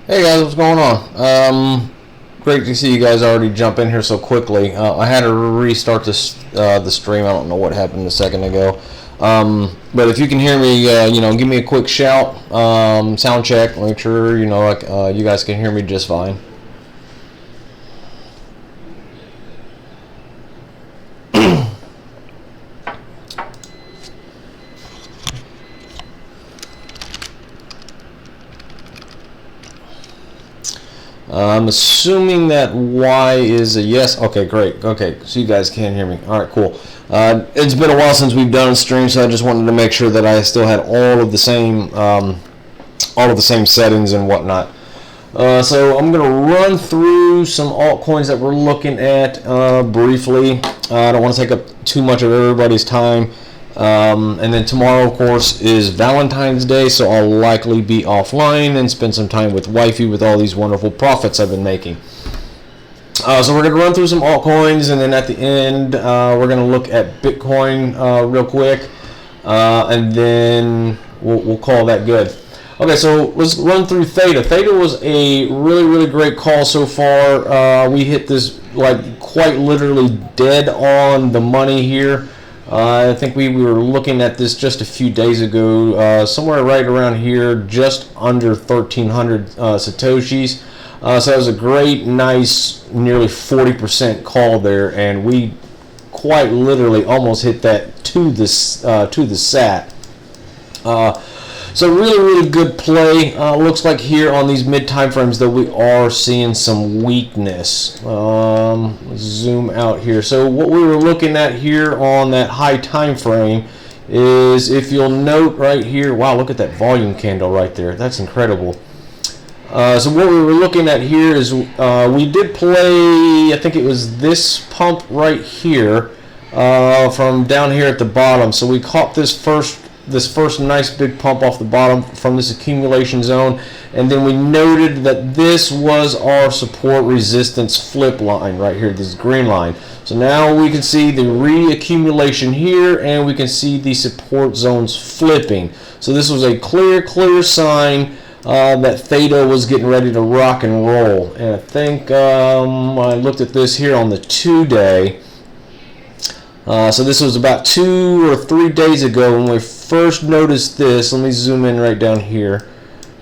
Hey guys, what's going on? Great to see you guys already jump in here so quickly. I had to restart the stream. I don't know what happened a second ago. But if you can hear me, give me a quick shout. Sound check. Make sure you guys can hear me just fine. I'm assuming that Y is a yes. Okay, great. Okay, so you guys can hear me. All right, cool. It's been a while since we've done a stream, so I just wanted to make sure that I still had all of the same settings and whatnot. So I'm gonna run through some altcoins that we're looking at briefly. I don't want to take up too much of everybody's time. And then tomorrow, of course, is Valentine's Day, so I'll likely be offline and spend some time with wifey with all these wonderful profits I've been making. So we're going to run through some altcoins, and then at the end, we're going to look at Bitcoin real quick, and then we'll call that good. Okay, so let's run through Theta. Theta was a really, really great call so far. We hit this like quite literally dead on the money here. I think we were looking at this just a few days ago, somewhere right around here, just under 1,300 Satoshis. So that was a great, nice, nearly 40% call there, and we quite literally almost hit that to the sat. So really, really good play. Looks like here on these mid time frames that we are seeing some weakness. Let's zoom out here. So what we were looking at here on that high time frame is, if you'll note right here, wow, look at that volume candle right there. That's incredible. So what we were looking at here is we did play, I think it was this pump right here from down here at the bottom. So we caught this first nice big pump off the bottom from this accumulation zone, and then we noted that this was our support resistance flip line right here, this green line. So now we can see the reaccumulation here, and we can see the support zones flipping. So this was a clear sign that Theta was getting ready to rock and roll. And I think I looked at this here on the 2-day. So this was about 2 or 3 days ago when we first noticed this. Let me zoom in right down here.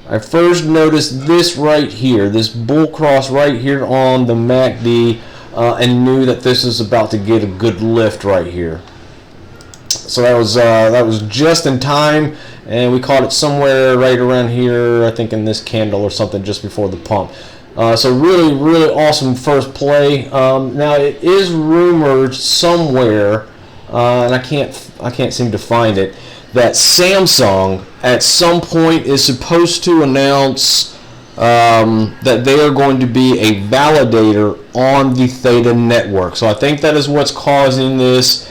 I first noticed this right here, this bull cross right here on the MACD, and knew that this was about to get a good lift right here. So that was just in time, and we caught it somewhere right around here, I think in this candle or something, just before the pump. So really, really awesome first play. Now it is rumored somewhere, and I can't seem to find it, that Samsung at some point is supposed to announce that they are going to be a validator on the Theta network. So I think that is what's causing this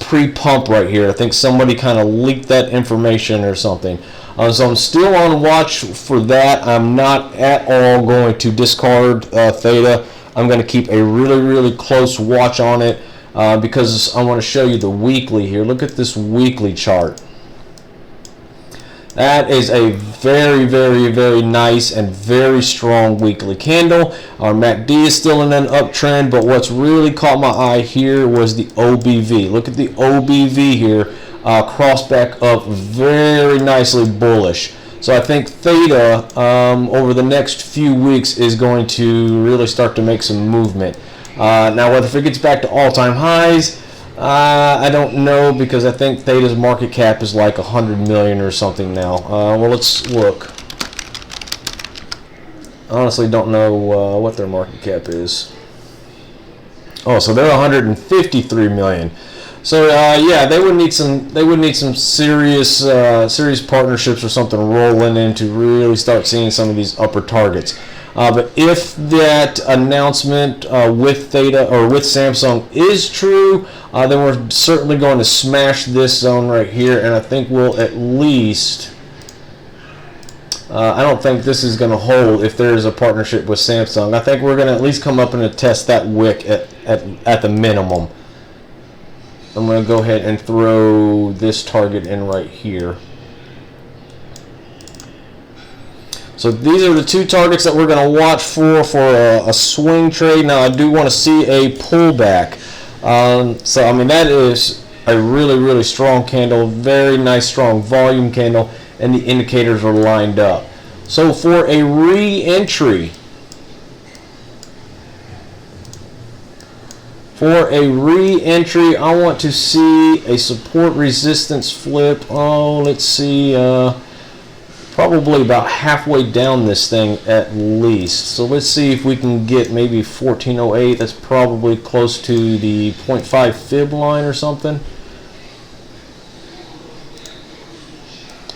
pre-pump right here. I think somebody kind of leaked that information or something. So I'm still on watch for that. I'm not at all going to discard Theta. I'm going to keep a really, really close watch on it because I want to show you the weekly here. Look at this weekly chart. That is a very, very, very nice and very strong weekly candle. Our MACD is still in an uptrend, but what's really caught my eye here was the OBV. Look at the OBV here. Cross back up very nicely bullish. So I think Theta over the next few weeks is going to really start to make some movement. Now whether it gets back to all-time highs, I don't know, because I think Theta's market cap is like 100 million or something now. Well, let's look. Honestly, don't know what their market cap is. Oh, so they're 153 million. So yeah, they would need some serious partnerships or something rolling in to really start seeing some of these upper targets. But if that announcement with Theta or with Samsung is true, then we're certainly going to smash this zone right here, and I think we'll at least. I don't think this is going to hold if there is a partnership with Samsung. I think we're going to at least come up and test that wick at the minimum. I'm going to go ahead and throw this target in right here. So these are the two targets that we're going to watch for a swing trade. Now I do want to see a pullback. So I mean, that is a really strong candle, very nice strong volume candle, and the indicators are lined up. So for a re-entry, I want to see a support resistance flip. Oh, let's see, probably about halfway down this thing at least. So let's see if we can get maybe 1408. That's probably close to the 0.5 fib line or something.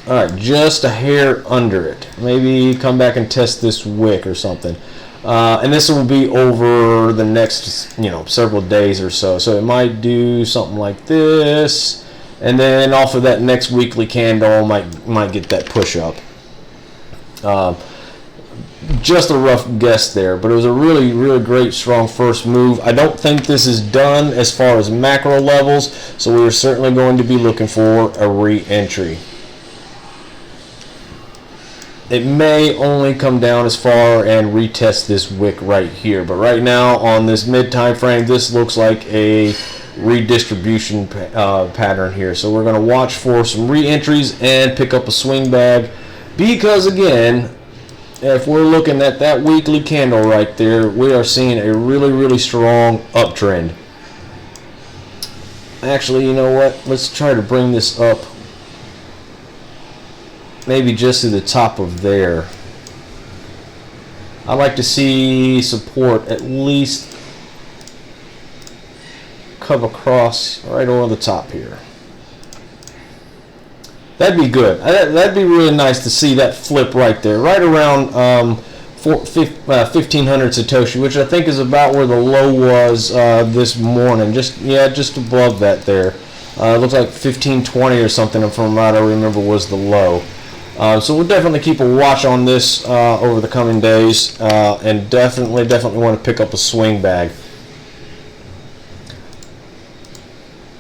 All right, just a hair under it. Maybe come back and test this wick or something. And this will be over the next, several days or so. So it might do something like this, and then off of that next weekly candle, might get that push up. Just a rough guess there, but it was a really great strong first move. I don't think this is done as far as macro levels, so we're certainly going to be looking for a re-entry. It may only come down as far and retest this wick right here, but right now on this mid time frame, this looks like a redistribution pattern here. So we're going to watch for some re-entries and pick up a swing bag, because again, if we're looking at that weekly candle right there, we are seeing a really strong uptrend. Actually, you know what? Let's try to bring this up. Maybe just to the top of there. I like to see support at least come across right over the top here. That'd be good. That'd be really nice to see that flip right there, right around 1500 Satoshi, which I think is about where the low was this morning. Just above that there. It looks like 1520 or something, from what I remember, was the low. So we'll definitely keep a watch on this over the coming days, and definitely want to pick up a swing bag.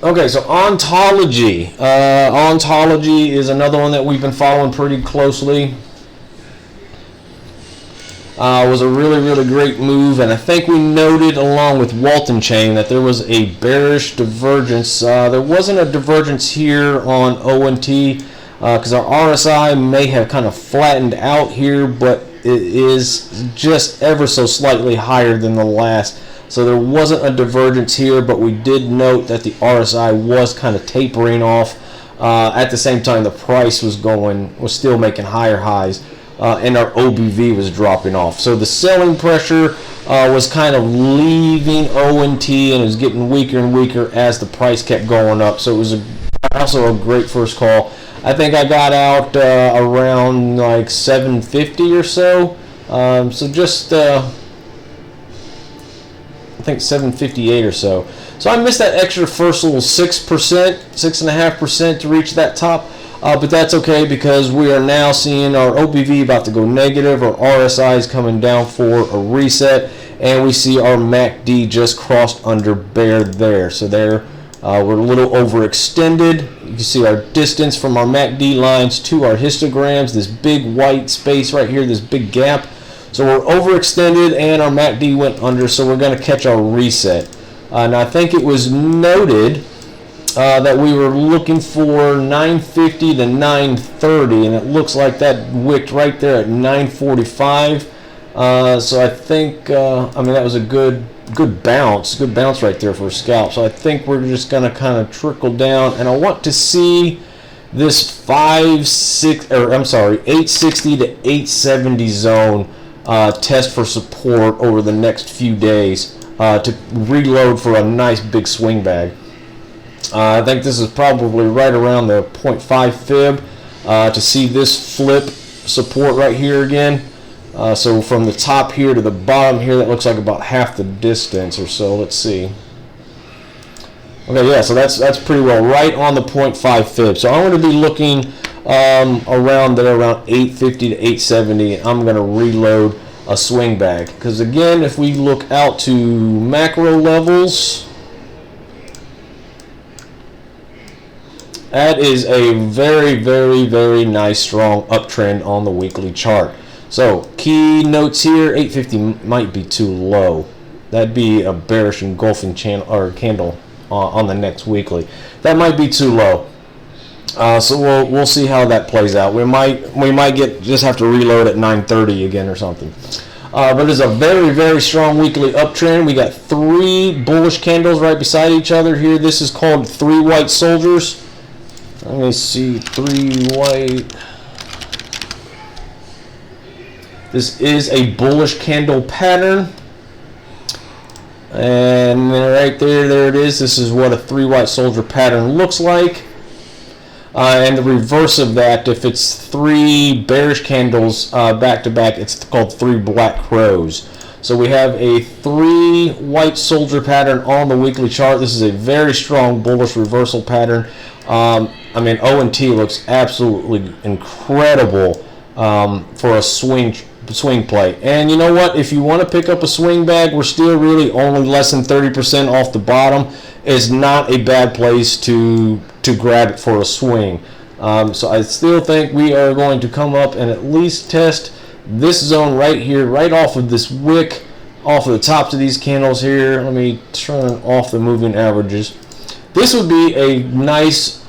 Okay, so Ontology. Ontology is another one that we've been following pretty closely. Was a really great move, and I think we noted along with Walton Chain that there was a bearish divergence. There wasn't a divergence here on ONT, because our RSI may have kind of flattened out here, but it is just ever so slightly higher than the last. So there wasn't a divergence here, but we did note that the RSI was kind of tapering off. At the same time, the price was still making higher highs, and our OBV was dropping off. So the selling pressure was kind of leaving ONT, and it was getting weaker and weaker as the price kept going up. So it was also a great first call. I think I got out around like 750 or so. So just I think 758 or so. So I missed that extra first little 6%, 6.5% to reach that top. But that's okay, because we are now seeing our OBV about to go negative. Our RSI is coming down for a reset, and we see our MACD just crossed under bear there. So there. We're a little overextended. You can see our distance from our MACD lines to our histograms, this big white space right here, this big gap. So we're overextended and our MACD went under, so we're going to catch our reset. And I think it was noted that we were looking for 950 to 930, and it looks like that wicked right there at 945. So I think, that was a good bounce right there for a scalp. So I think we're just going to kind of trickle down, and I want to see this 860 to 870 zone test for support over the next few days to reload for a nice big swing bag. I think this is probably right around the 0.5 fib to see this flip support right here again. So from the top here to the bottom here, that looks like about half the distance or so. Let's see. Okay, yeah, so that's pretty well right on the 0.5 fib. So I'm going to be looking around there, around 850 to 870. I'm going to reload a swing bag, because again, if we look out to macro levels, that is a very nice strong uptrend on the weekly chart. So key notes here, 850 might be too low. That'd be a bearish engulfing channel or candle on the next weekly. That might be too low. So we'll see how that plays out. We might just have to reload at 9:30 again or something. But it's a very, very strong weekly uptrend. We got 3 bullish candles right beside each other here. This is called 3 white soldiers. Let me see, 3 white. This is a bullish candle pattern. And right there it is. This is what a 3 white soldier pattern looks like. And the reverse of that, if it's 3 bearish candles back to back, it's called 3 black crows. So we have a 3 white soldier pattern on the weekly chart. This is a very strong bullish reversal pattern. I mean, O&T looks absolutely incredible for a swing play. And you know what? If you want to pick up a swing bag, we're still really only less than 30% off the bottom. It's not a bad place to grab it for a swing. So I still think we are going to come up and at least test this zone right here, right off of this wick, off of the tops of these candles here. Let me turn off the moving averages. This would be a nice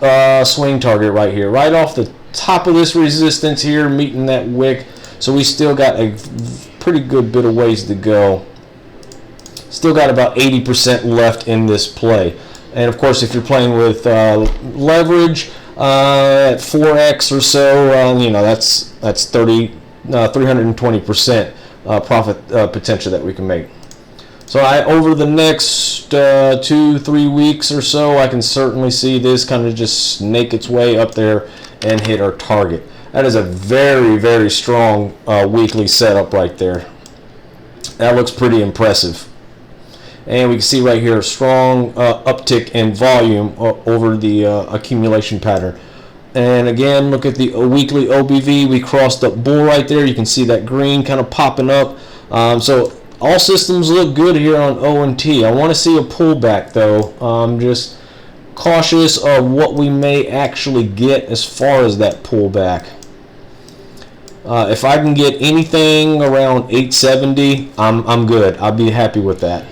swing target right here, right off the top of this resistance here, meeting that wick. So we still got a pretty good bit of ways to go. Still got about 80% left in this play. And of course, if you're playing with leverage at 4x or so, you know, that's 320% profit potential that we can make. So over the next 2-3 weeks or so, I can certainly see this kind of just snake its way up there and hit our target. That is a very, very strong weekly setup right there. That looks pretty impressive. And we can see right here a strong uptick in volume over the accumulation pattern. And again, look at the weekly OBV. We crossed up bull right there. You can see that green kind of popping up. So all systems look good here on O&T. I want to see a pullback though. I'm just cautious of what we may actually get as far as that pullback. If I can get anything around 870, I'm good. I'll be happy with that.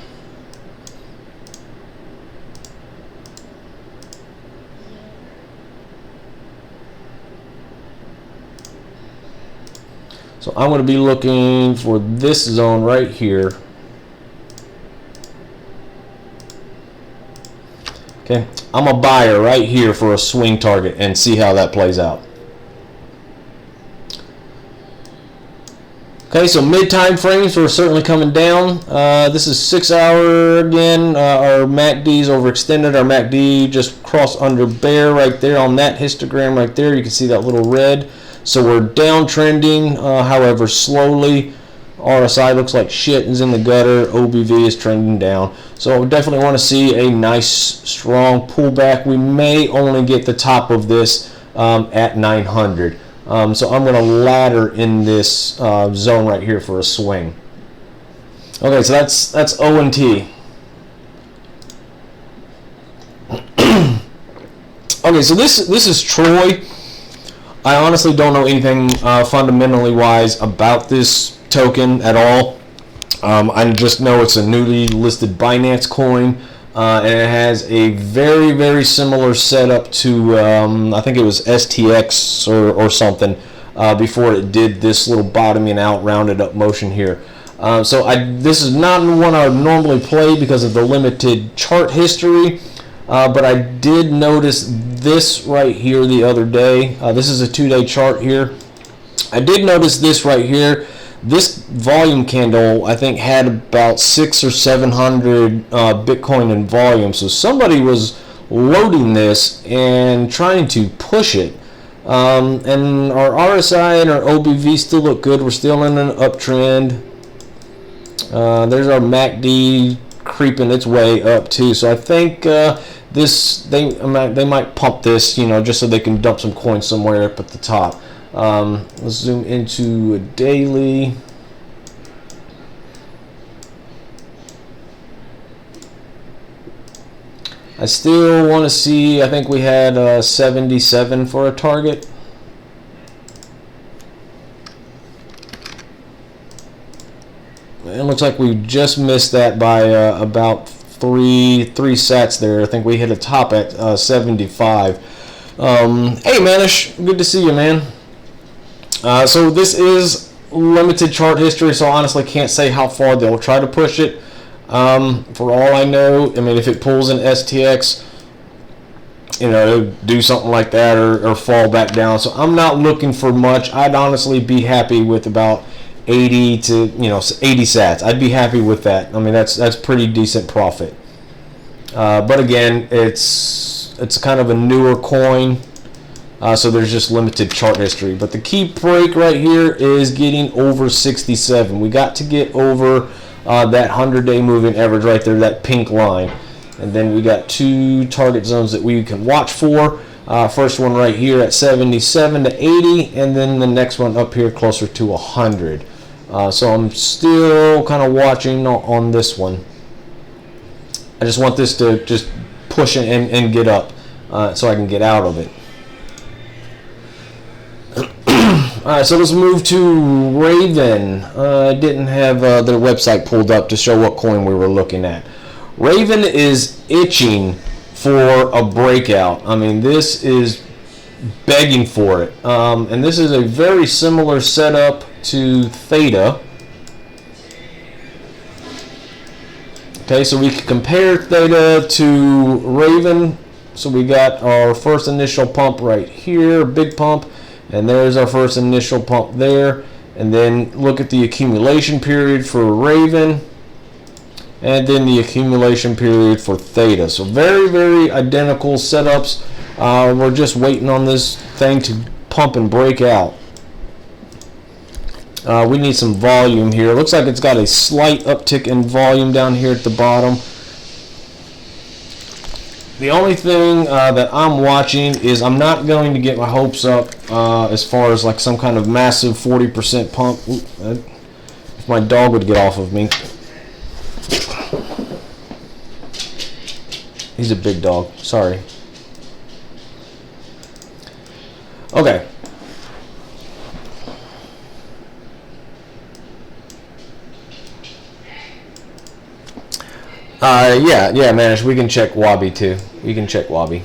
So I'm going to be looking for this zone right here. Okay, I'm a buyer right here for a swing target and see how that plays out. Okay, so mid time frames we're certainly coming down. This is 6 hour again. Our MACD's overextended. Our MACD just crossed under bear right there on that histogram right there. You can see that little red. So we're downtrending, however, slowly. RSI looks like shit is in the gutter. OBV is trending down. So we definitely want to see a nice, strong pullback. We may only get the top of this at 900. So I'm going to ladder in this zone right here for a swing. Okay, so that's O&T. Okay, so this is Troy. I honestly don't know anything fundamentally wise about this token at all. I just know it's a newly listed Binance coin, and it has a very, very similar setup to I think it was STX or something before it did this little bottoming out, rounded up motion here. So this is not one I would normally play because of the limited chart history. But I did notice this right here the other day. This is a 2-day chart here. I did notice this right here. This volume candle, I think, had about 600 or 700 Bitcoin in volume. So somebody was loading this and trying to push it. And our RSI and our OBV still look good. We're still in an uptrend. There's our MACD creeping its way up too. So I think they might pump this, you know, just so they can dump some coins somewhere up at the top. Let's zoom into a daily. I still want to see, I think we had 77 for a target. Looks like we just missed that by about three sats there. I think we hit a top at 75. Hey Manish, good to see you, man. So this is limited chart history, so I honestly can't say how far they'll try to push it. For all I know, I mean, if it pulls an STX, you know, it'll do something like that or fall back down. So I'm not looking for much. I'd honestly be happy with about 80 to 80 sats. I'd be happy with that. I mean, that's pretty decent profit. But again, it's kind of a newer coin, so there's just limited chart history. But the key break right here is getting over 67. We got to get over that 100-day moving average right there, that pink line. And then we got two target zones that we can watch for. First one right here at 77 to 80, and then the next one up here closer to 100. So I'm still kind of watching on this one. I just want this to just push it and get up so I can get out of it. Alright, so let's move to Raven. I didn't have their website pulled up to show what coin we were looking at. Raven is itching for a breakout. I mean, this is begging for it. And this is a very similar setup to Theta. Okay, so we can compare Theta to Raven. So we got our first initial pump right here, big pump, and there's our first initial pump there. And then look at the accumulation period for Raven, and then the accumulation period for Theta. So very, very identical setups. We're just waiting on this thing to pump and break out. We need some volume here. It looks like it's got a slight uptick in volume down here at the bottom. The only thing that I'm watching is I'm not going to get my hopes up as far as like some kind of massive 40% pump. If my dog would get off of me. He's a big dog. Sorry. Okay. Yeah, man. We can check Wabi too. We can check Wabi.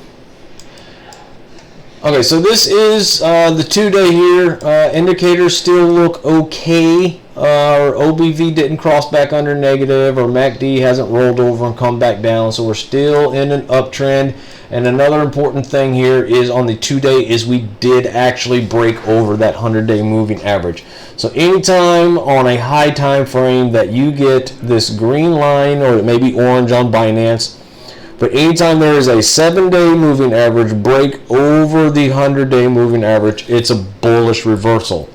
Okay, so this is the 2-day here. Indicators still look okay. Our OBV didn't cross back under negative, or MACD hasn't rolled over and come back down, so we're still in an uptrend. And another important thing here is on the 2-day is we did actually break over that 100-day moving average. So anytime on a high time frame that you get this green line, or it may be orange on Binance, but anytime there is a 7-day moving average break over the 100-day moving average, it's a bullish reversal.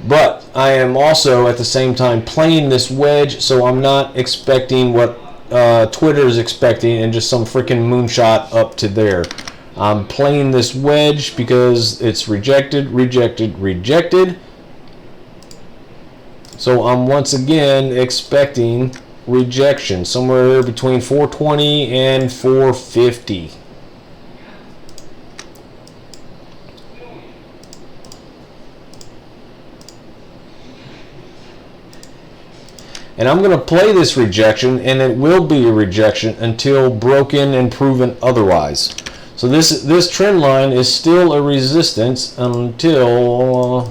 But I am also at the same time playing this wedge, so I'm not expecting what Twitter is expecting and just some freaking moonshot up to there. I'm playing this wedge because it's rejected, rejected, rejected. So I'm once again expecting rejection somewhere between 420 and 450. And I'm going to play this rejection, and it will be a rejection until broken and proven otherwise. So this trend line is still a resistance until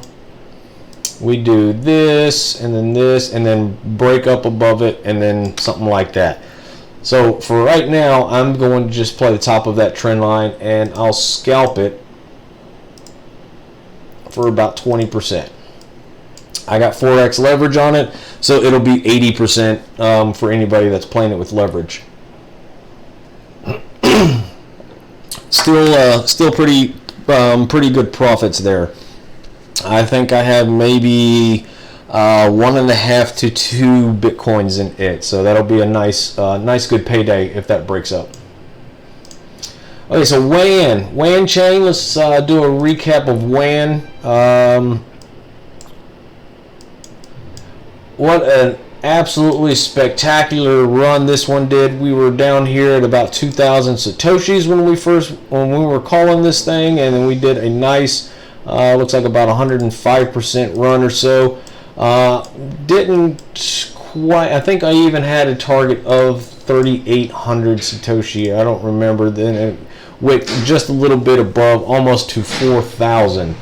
we do this, and then break up above it, and then something like that. So for right now, I'm going to just play the top of that trend line, and I'll scalp it for about 20%. I got 4x leverage on it, so it'll be 80% for anybody that's playing it with leverage. Still pretty good profits there. I think I have maybe 1.5 to 2 Bitcoins in it, so that'll be a nice good payday if that breaks up. Okay, so WAN chain. Let's do a recap of WAN. What an absolutely spectacular run this one did. We were down here at about 2,000 Satoshis when we were calling this thing, and then we did a nice, looks like about 105% run or so. Didn't quite. I think I even had a target of 3,800 Satoshi. I don't remember. Then it wicked just a little bit above, almost to 4,000.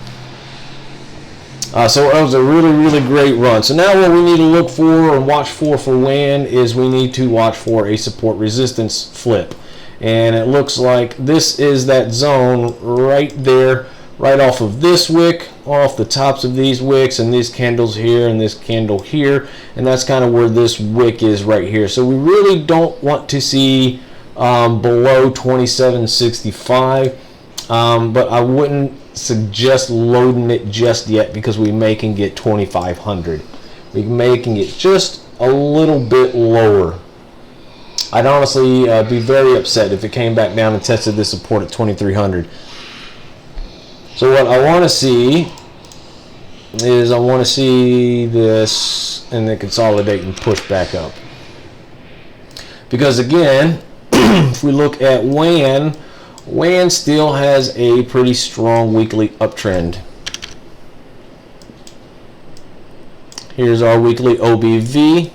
So it was a really great run. So now what we need to look for and watch for WAN is we need to watch for a support resistance flip. And it looks like this is that zone right there, right off of this wick, off the tops of these wicks, and these candles here and this candle here. And that's kind of where this wick is right here. So we really don't want to see below 2765, but I wouldn't suggest loading it just yet because we may can get 2500. We may can get just a little bit lower. I'd honestly be very upset if it came back down and tested this support at 2300. So what I want to see is I want to see this and then consolidate and push back up. Because again, if we look at WAN still has a pretty strong weekly uptrend. Here's our weekly OBV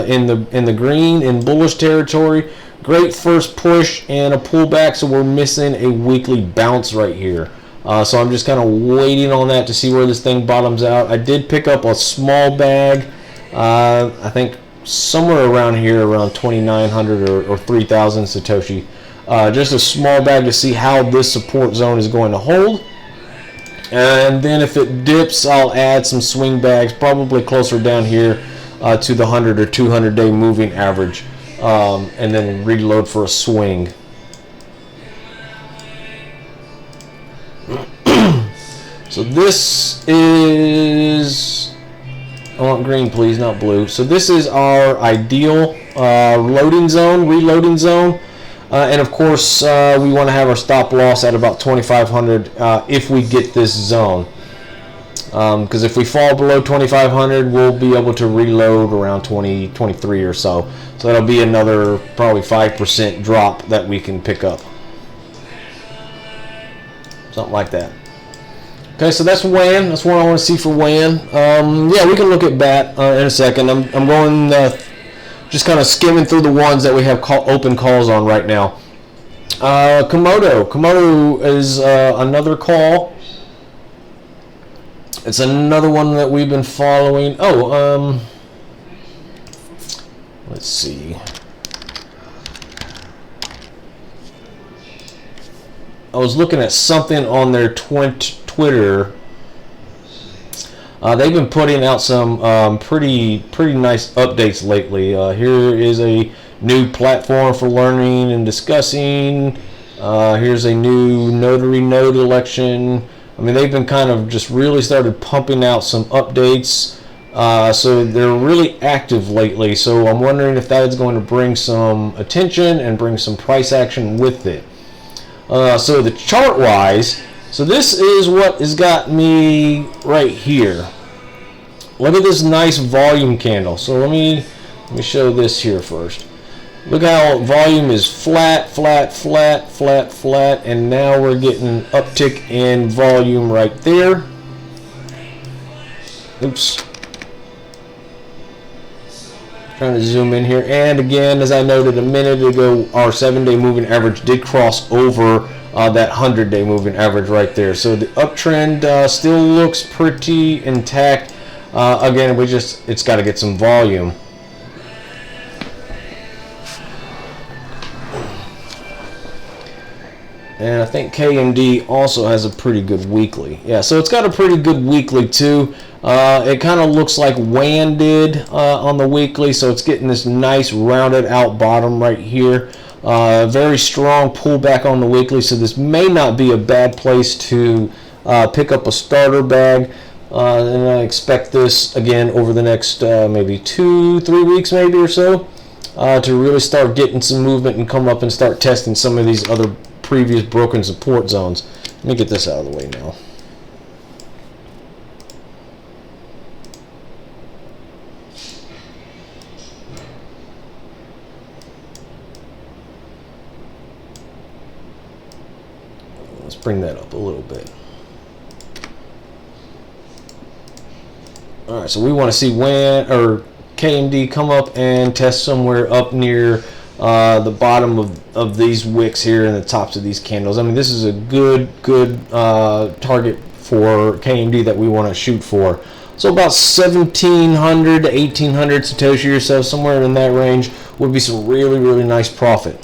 in the green in bullish territory. Great first push and a pullback, so we're missing a weekly bounce right here. So I'm just kind of waiting on that to see where this thing bottoms out. I did pick up a small bag, I think somewhere around here, around 2,900 or 3,000 Satoshi. Just a small bag to see how this support zone is going to hold. And then if it dips, I'll add some swing bags, probably closer down here to the 100 or 200 day moving average, and then reload for a swing. So this is, I want green please, not blue. So this is our ideal loading zone, reloading zone. And of course, we want to have our stop loss at about 2,500 if we get this zone. Because if we fall below 2,500, we'll be able to reload around 23 or so. So that'll be another probably 5% drop that we can pick up. Something like that. Okay, so that's WAN. That's what I want to see for WAN. Yeah, we can look at BAT in a second. I'm going just kind of skimming through the ones that we have open calls on right now. Komodo is another call. It's another one that we've been following. Oh, let's see. I was looking at something on their Twitter. They've been putting out some pretty nice updates lately. Here is a new platform for learning and discussing. Here's a new notary node election. I mean, they've been kind of just really started pumping out some updates. So they're really active lately. So I'm wondering if that is going to bring some attention and bring some price action with it. So the chart wise, so this is what has got me right here. Look at this nice volume candle. So let me show this here first. Look how volume is flat, and now we're getting an uptick in volume right there. Oops. Trying to zoom in here, and again, as I noted a minute ago, our 7-day moving average did cross over that 100-day moving average right there. So the uptrend still looks pretty intact. Again, it's got to get some volume. And I think KMD also has a pretty good weekly. Yeah, so it's got a pretty good weekly too. It kind of looks like WAN did on the weekly, so it's getting this nice rounded out bottom right here. Very strong pullback on the weekly, so this may not be a bad place to pick up a starter bag. And I expect this again over the next maybe 2-3 weeks maybe or so to really start getting some movement and come up and start testing some of these other previous broken support zones. Let me get this out of the way now. Let's bring that up a little bit. All right, so we want to see when or KMD come up and test somewhere up near the bottom of these wicks here and the tops of these candles. I mean, this is a good target for KMD that we want to shoot for. So about 1,700 to 1,800 Satoshi or so, somewhere in that range, would be some really nice profit.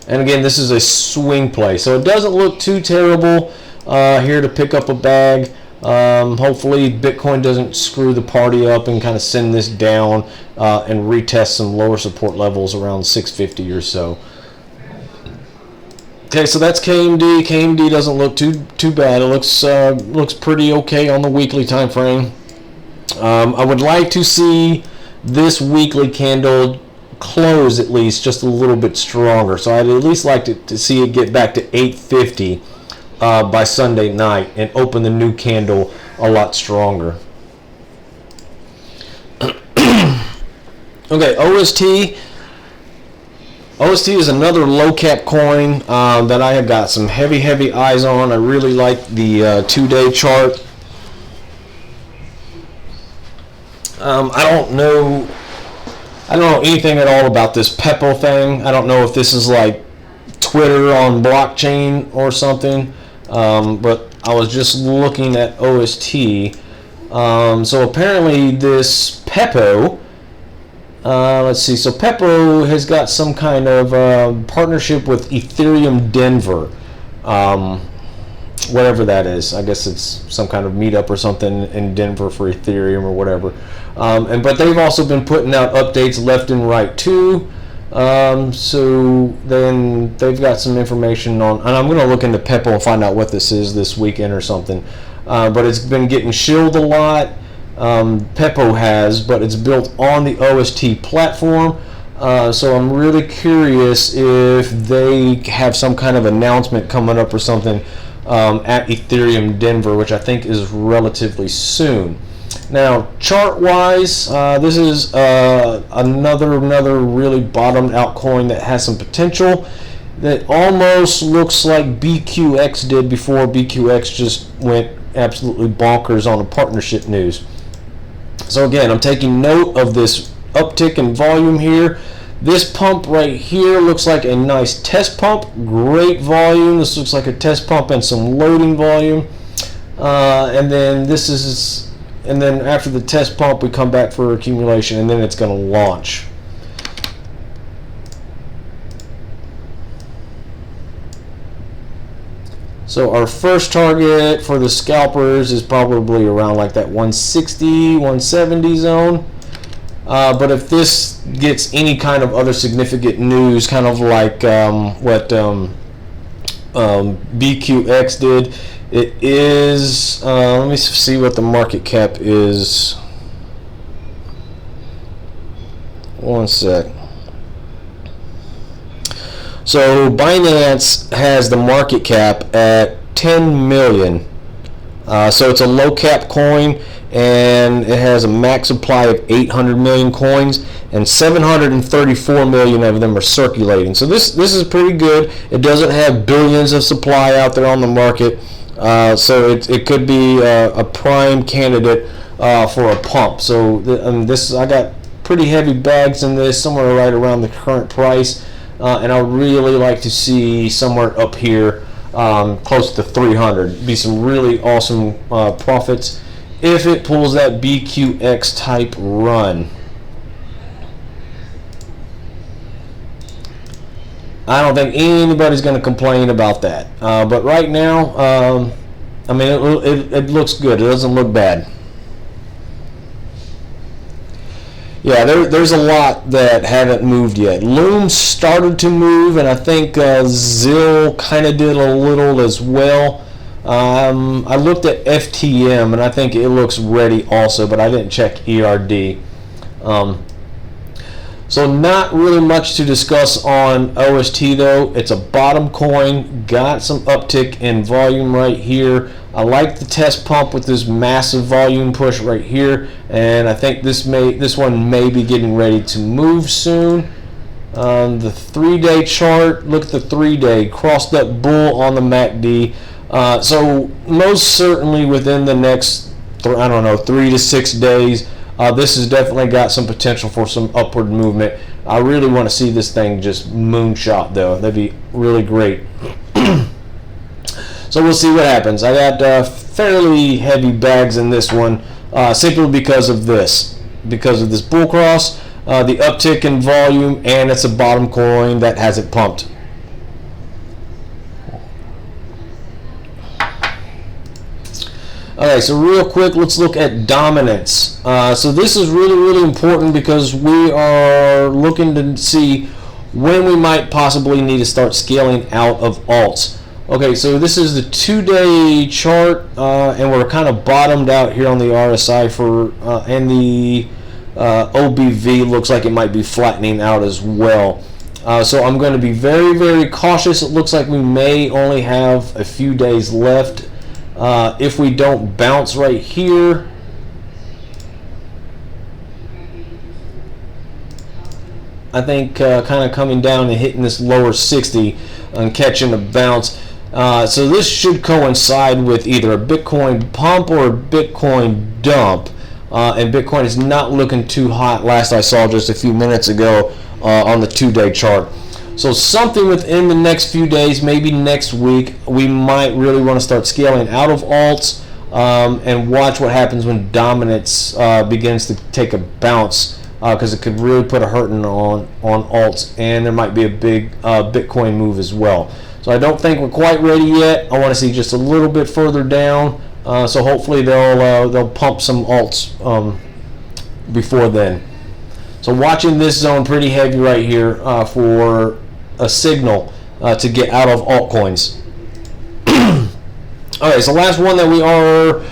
And again, this is a swing play, so it doesn't look too terrible here to pick up a bag. Hopefully Bitcoin doesn't screw the party up and kind of send this down and retest some lower support levels around 650 or so. Okay, so that's KMD. KMD doesn't look too bad. It looks pretty okay on the weekly time frame. I would like to see this weekly candle close at least just a little bit stronger. So I'd at least like to see it get back to 850 by Sunday night and open the new candle a lot stronger. Okay, OST. OST is another low cap coin that I have got some heavy eyes on. I really like the 2-day chart. I don't know anything at all about this Pepo thing. I don't know if this is like Twitter on blockchain or something, but I was just looking at OST. So apparently this Pepo, let's see, so Pepo has got some kind of partnership with Ethereum Denver, whatever that is. I guess it's some kind of meetup or something in Denver for Ethereum or whatever. But they've also been putting out updates left and right too. So then they've got some information on, and I'm going to look into Pepo and find out what this is this weekend or something. But it's been getting shilled a lot. Pepo has, but it's built on the OST platform. So I'm really curious if they have some kind of announcement coming up or something at Ethereum Denver, which I think is relatively soon. Now, chart-wise, this is another really bottomed out coin that has some potential. That almost looks like BQX did before BQX just went absolutely bonkers on the partnership news. So again, I'm taking note of this uptick in volume here. This pump right here looks like a nice test pump. Great volume. This looks like a test pump and some loading volume. And then after the test pump, we come back for accumulation, and then it's going to launch. So our first target for the scalpers is probably around like that 160, 170 zone. But if this gets any kind of other significant news, kind of like what BQX did, it is, let me see what the market cap is. One sec. So Binance has the market cap at 10 million. So it's a low cap coin, and it has a max supply of 800 million coins, and 734 million of them are circulating. So this is pretty good. It doesn't have billions of supply out there on the market, so it could be a prime candidate for a pump. So I got pretty heavy bags in this, somewhere right around the current price, and I would really like to see somewhere up here close to 300. Be some really awesome profits if it pulls that BQX type run. I don't think anybody's going to complain about that. But right now, I mean, it looks good. It doesn't look bad. Yeah, there's a lot that haven't moved yet. Loom started to move, and I think ZIL kind of did a little as well. I looked at FTM, and I think it looks ready also, but I didn't check ERD. So not really much to discuss on OST though. It's a bottom coin, got some uptick in volume right here. I like the test pump with this massive volume push right here, and I think this one may be getting ready to move soon. The 3-day chart, look at the 3-day, crossed up bull on the MACD. So most certainly within the next I don't know, 3 to 6 days. This has definitely got some potential for some upward movement. I really want to see this thing just moonshot, though. That'd be really great. So we'll see what happens. I got fairly heavy bags in this one, simply because of this bull cross, the uptick in volume, and it's a bottom coin that hasn't pumped. Alright, so real quick, let's look at dominance. So this is really important because we are looking to see when we might possibly need to start scaling out of alts. Okay, so this is the 2-day chart, and we're kind of bottomed out here on the RSI and the OBV looks like it might be flattening out as well. So I'm going to be very cautious. It looks like we may only have a few days left. If we don't bounce right here, I think kind of coming down and hitting this lower 60 and catching a bounce. So this should coincide with either a Bitcoin pump or a Bitcoin dump. And Bitcoin is not looking too hot last I saw just a few minutes ago on the 2-day chart. So something within the next few days, maybe next week, we might really want to start scaling out of alts and watch what happens when dominance begins to take a bounce, because it could really put a hurting on alts, and there might be a big Bitcoin move as well. So I don't think we're quite ready yet. I want to see just a little bit further down. So hopefully they'll pump some alts before then. So watching this zone pretty heavy right here for a signal to get out of altcoins. All right, so last one that we are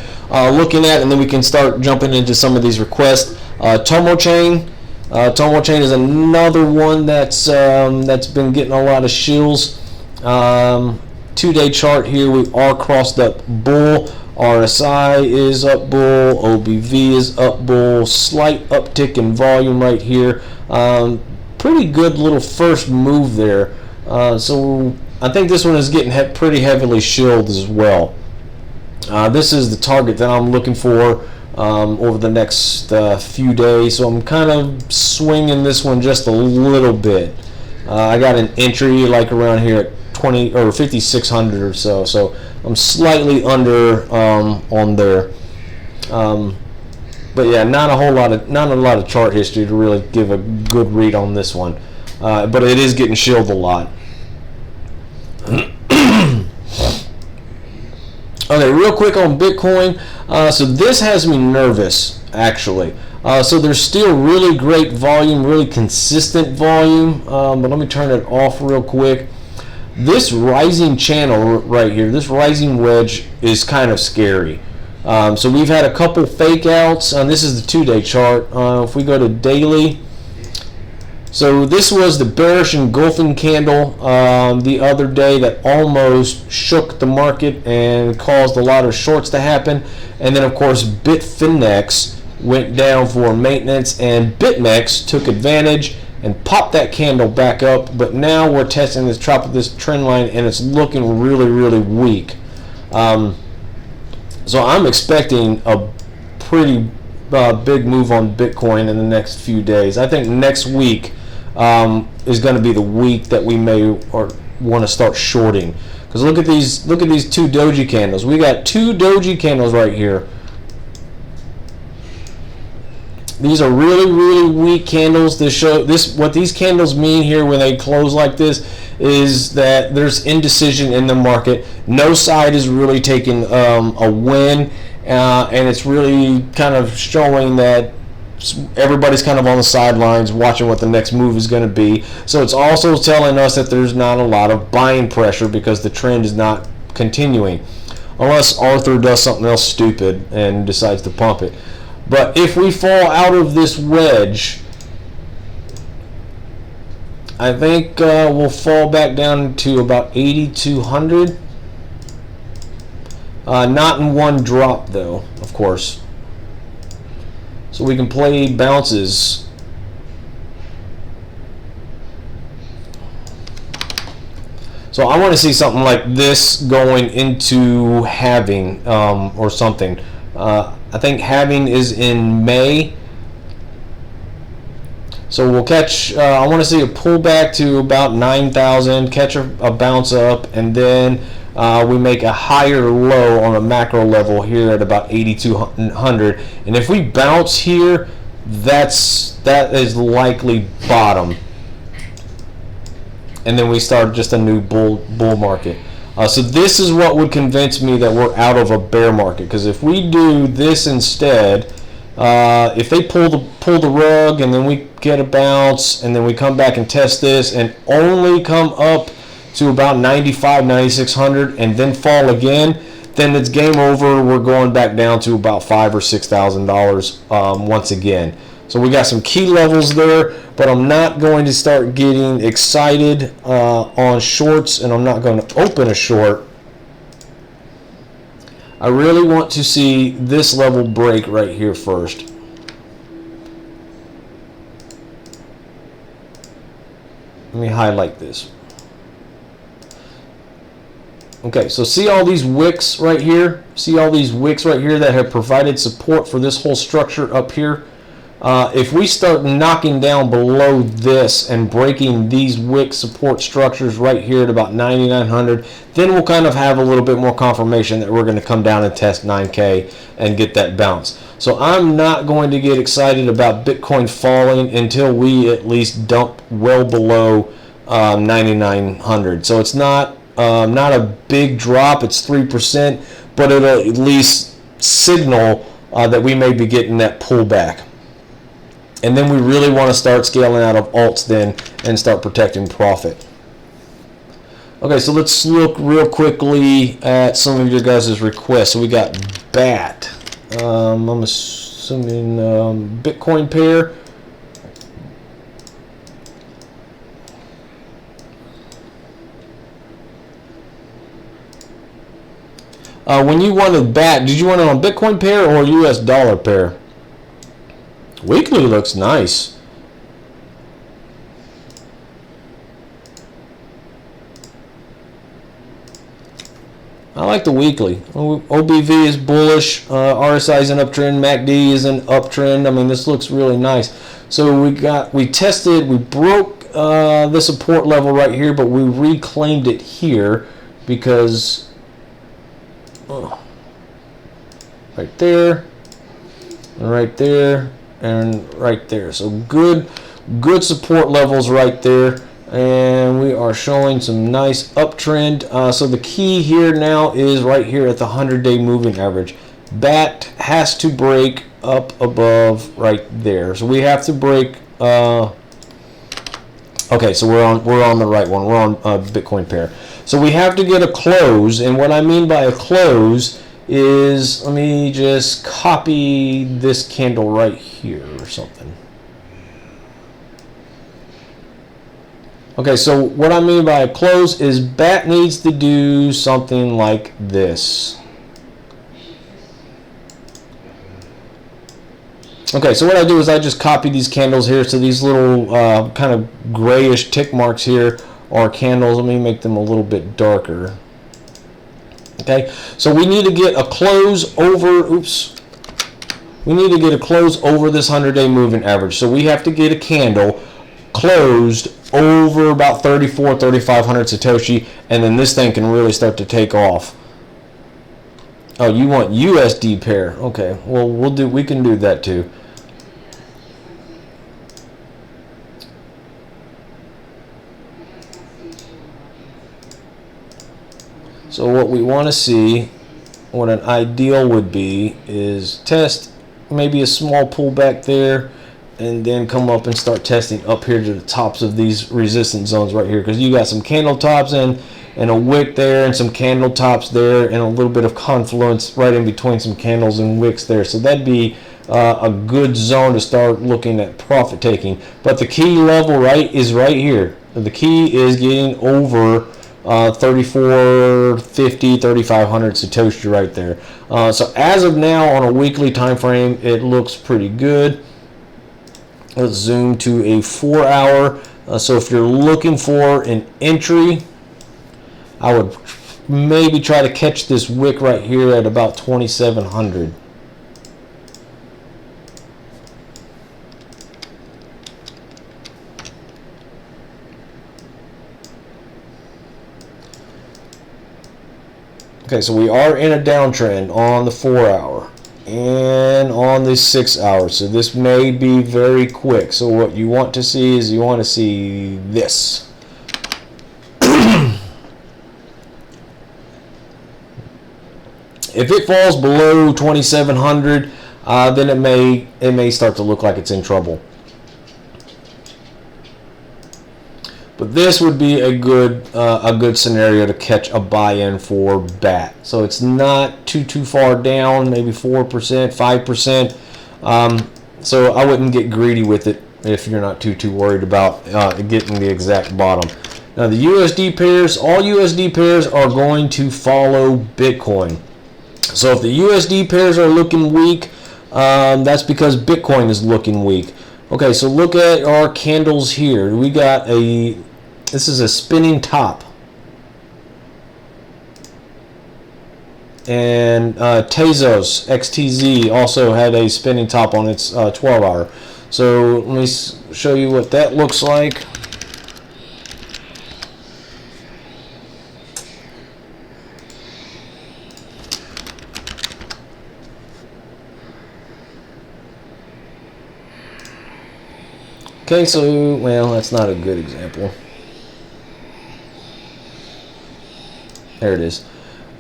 looking at, and then we can start jumping into some of these requests. Tomo Chain. Tomo Chain is another one that's been getting a lot of shills. 2-day chart here, we are crossed up bull. RSI is up bull, OBV is up bull, slight uptick in volume right here. Pretty good little first move there. So I think this one is getting pretty heavily shilled as well. This is the target that I'm looking for over the next few days. So I'm kind of swinging this one just a little bit. I got an entry like around here at 20 or 5,600 or so. So I'm slightly under on there. But yeah, not a lot of chart history to really give a good read on this one. But it is getting shilled a lot. Okay, real quick on Bitcoin. So this has me nervous, actually. So there's still really great volume, really consistent volume. But let me turn it off real quick. This rising channel right here, this rising wedge is kind of scary. So we've had a couple fake outs. This is the 2-day chart. If we go to daily, so this was the bearish engulfing candle the other day that almost shook the market and caused a lot of shorts to happen. And then of course Bitfinex went down for maintenance, and BitMEX took advantage and popped that candle back up. But now we're testing this top of this trend line, and it's looking really weak. So I'm expecting a pretty big move on Bitcoin in the next few days. I think next week is going to be the week that we may or want to start shorting. Because look at these 2 doji candles. We got 2 doji candles right here. These are really weak candles. What these candles mean here when they close like this is that there's indecision in the market. No side is really taking a win, and it's really kind of showing that everybody's kind of on the sidelines watching what the next move is going to be. So it's also telling us that there's not a lot of buying pressure because the trend is not continuing, unless Arthur does something else stupid and decides to pump it. But if we fall out of this wedge, I think we'll fall back down to about 8,200. Not in one drop, though, of course. So we can play bounces. So I want to see something like this going into halving or something. I think halving is in May. So we'll catch, I want to see a pullback to about 9,000, catch a bounce up, and then we make a higher low on a macro level here at about 8,200. And if we bounce here, that is likely bottom. And then we start just a new bull market. So this is what would convince me that we're out of a bear market. Because if we do this instead, if they pull the rug and then we get a bounce and then we come back and test this and only come up to about 95, 9,600 and then fall again, then it's game over. We're going back down to about $5,000 or $6,000 once again. So we got some key levels there, but I'm not going to start getting excited on shorts, and I'm not going to open a short. I really want to see this level break right here first. Let me highlight this. Okay, so see all these wicks right here? See all these wicks right here that have provided support for this whole structure up here? If we start knocking down below this and breaking these wick support structures right here at about 9,900, then we'll kind of have a little bit more confirmation that we're going to come down and test 9K and get that bounce. So I'm not going to get excited about Bitcoin falling until we at least dump well below 9,900. So it's not a big drop. It's 3%, but it'll at least signal that we may be getting that pullback. And then we really want to start scaling out of alts then and start protecting profit. Okay, so let's look real quickly at some of your guys' requests. So we got BAT. I'm assuming Bitcoin pair. When you wanted BAT, did you want it on Bitcoin pair or US dollar pair? Weekly looks nice. I like the weekly. OBV is bullish. RSI is an uptrend. MACD is an uptrend. I mean, this looks really nice. So we tested. We broke the support level right here, but we reclaimed it here because right there, and right there, and right there. So good support levels right there, and we are showing some nice uptrend. So the key here now is right here at the 100-day moving average. BAT has to break up above right there. So we have to break. Okay, so we're on the right one. We're on Bitcoin pair. So we have to get a close, and what I mean by a close is, let me just copy this candle right here or something. Okay, so what I mean by a close is BAT needs to do something like this. Okay, so what I do is I just copy these candles here. So these little kind of grayish tick marks here are candles. Let me make them a little bit darker. Okay, so we need to get a close over, we need to get a close over this 100-day moving average. So we have to get a candle closed over about 3,500 Satoshi, and then this thing can really start to take off. Oh, you want USD pair? Okay, well we can do that too. So what we want to see, what an ideal would be, is test maybe a small pullback there, and then come up and start testing up here to the tops of these resistance zones right here, because you got some candle tops and a wick there, and some candle tops there, and a little bit of confluence right in between some candles and wicks there. So that'd be a good zone to start looking at profit taking. But the key level is right here. The key is getting over 3,450, 3,500 Satoshi right there. So as of now, on a weekly time frame, it looks pretty good. Let's zoom to a 4-hour. So if you're looking for an entry, I would maybe try to catch this wick right here at about 2,700. Okay, so we are in a downtrend on the 4 hour and on the 6 hour. So this may be very quick. So what you want to see is you want to see this. If it falls below 2,700, then it may start to look like it's in trouble. But this would be a good scenario to catch a buy-in for BAT. So it's not too far down, maybe 4%, 5%. So I wouldn't get greedy with it if you're not too worried about getting the exact bottom. Now the USD pairs, all USD pairs are going to follow Bitcoin. So if the USD pairs are looking weak, that's because Bitcoin is looking weak. Okay, so look at our candles here. We got this is a spinning top. And Tezos, XTZ, also had a spinning top on its 12 hour. So let me show you what that looks like. Okay, so, well, that's not a good example. There it is.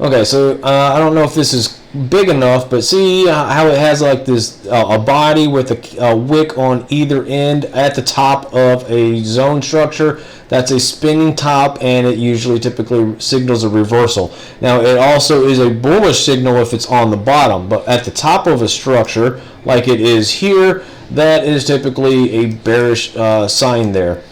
Okay, so I don't know if this is big enough, but see how it has like this a body with a wick on either end at the top of a zone structure. That's a spinning top, and it usually typically signals a reversal. Now it also is a bullish signal if it's on the bottom, but at the top of a structure like it is here, that is typically a bearish sign there.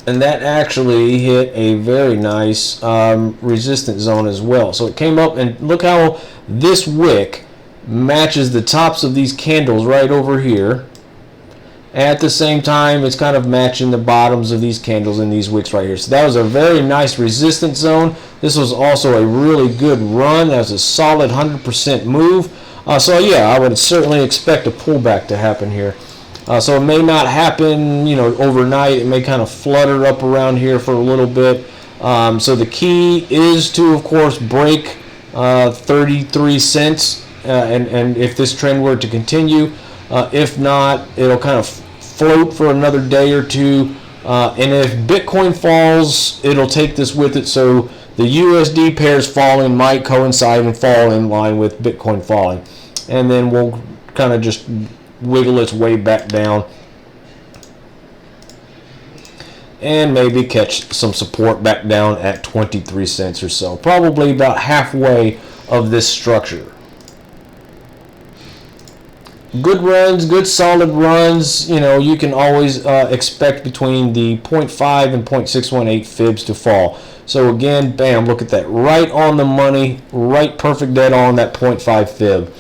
And that actually hit a very nice resistance zone as well. So it came up, and look how this wick matches the tops of these candles right over here. At the same time, it's kind of matching the bottoms of these candles and these wicks right here. So that was a very nice resistance zone. This was also a really good run. That was a solid 100% move. So yeah, I would certainly expect a pullback to happen here. So it may not happen, overnight. It may kind of flutter up around here for a little bit. So the key is to, of course, break 33 cents. And if this trend were to continue, if not, it'll kind of float for another day or two. And if Bitcoin falls, it'll take this with it. So the USD pairs falling might coincide and fall in line with Bitcoin falling. And then we'll kind of just wiggle its way back down and maybe catch some support back down at 23 cents or so. Probably about halfway of this structure. Good runs, good solid runs. You can always expect between the 0.5 and 0.618 fibs to fall. So again, bam, look at that. Right on the money, right perfect dead on that 0.5 fib.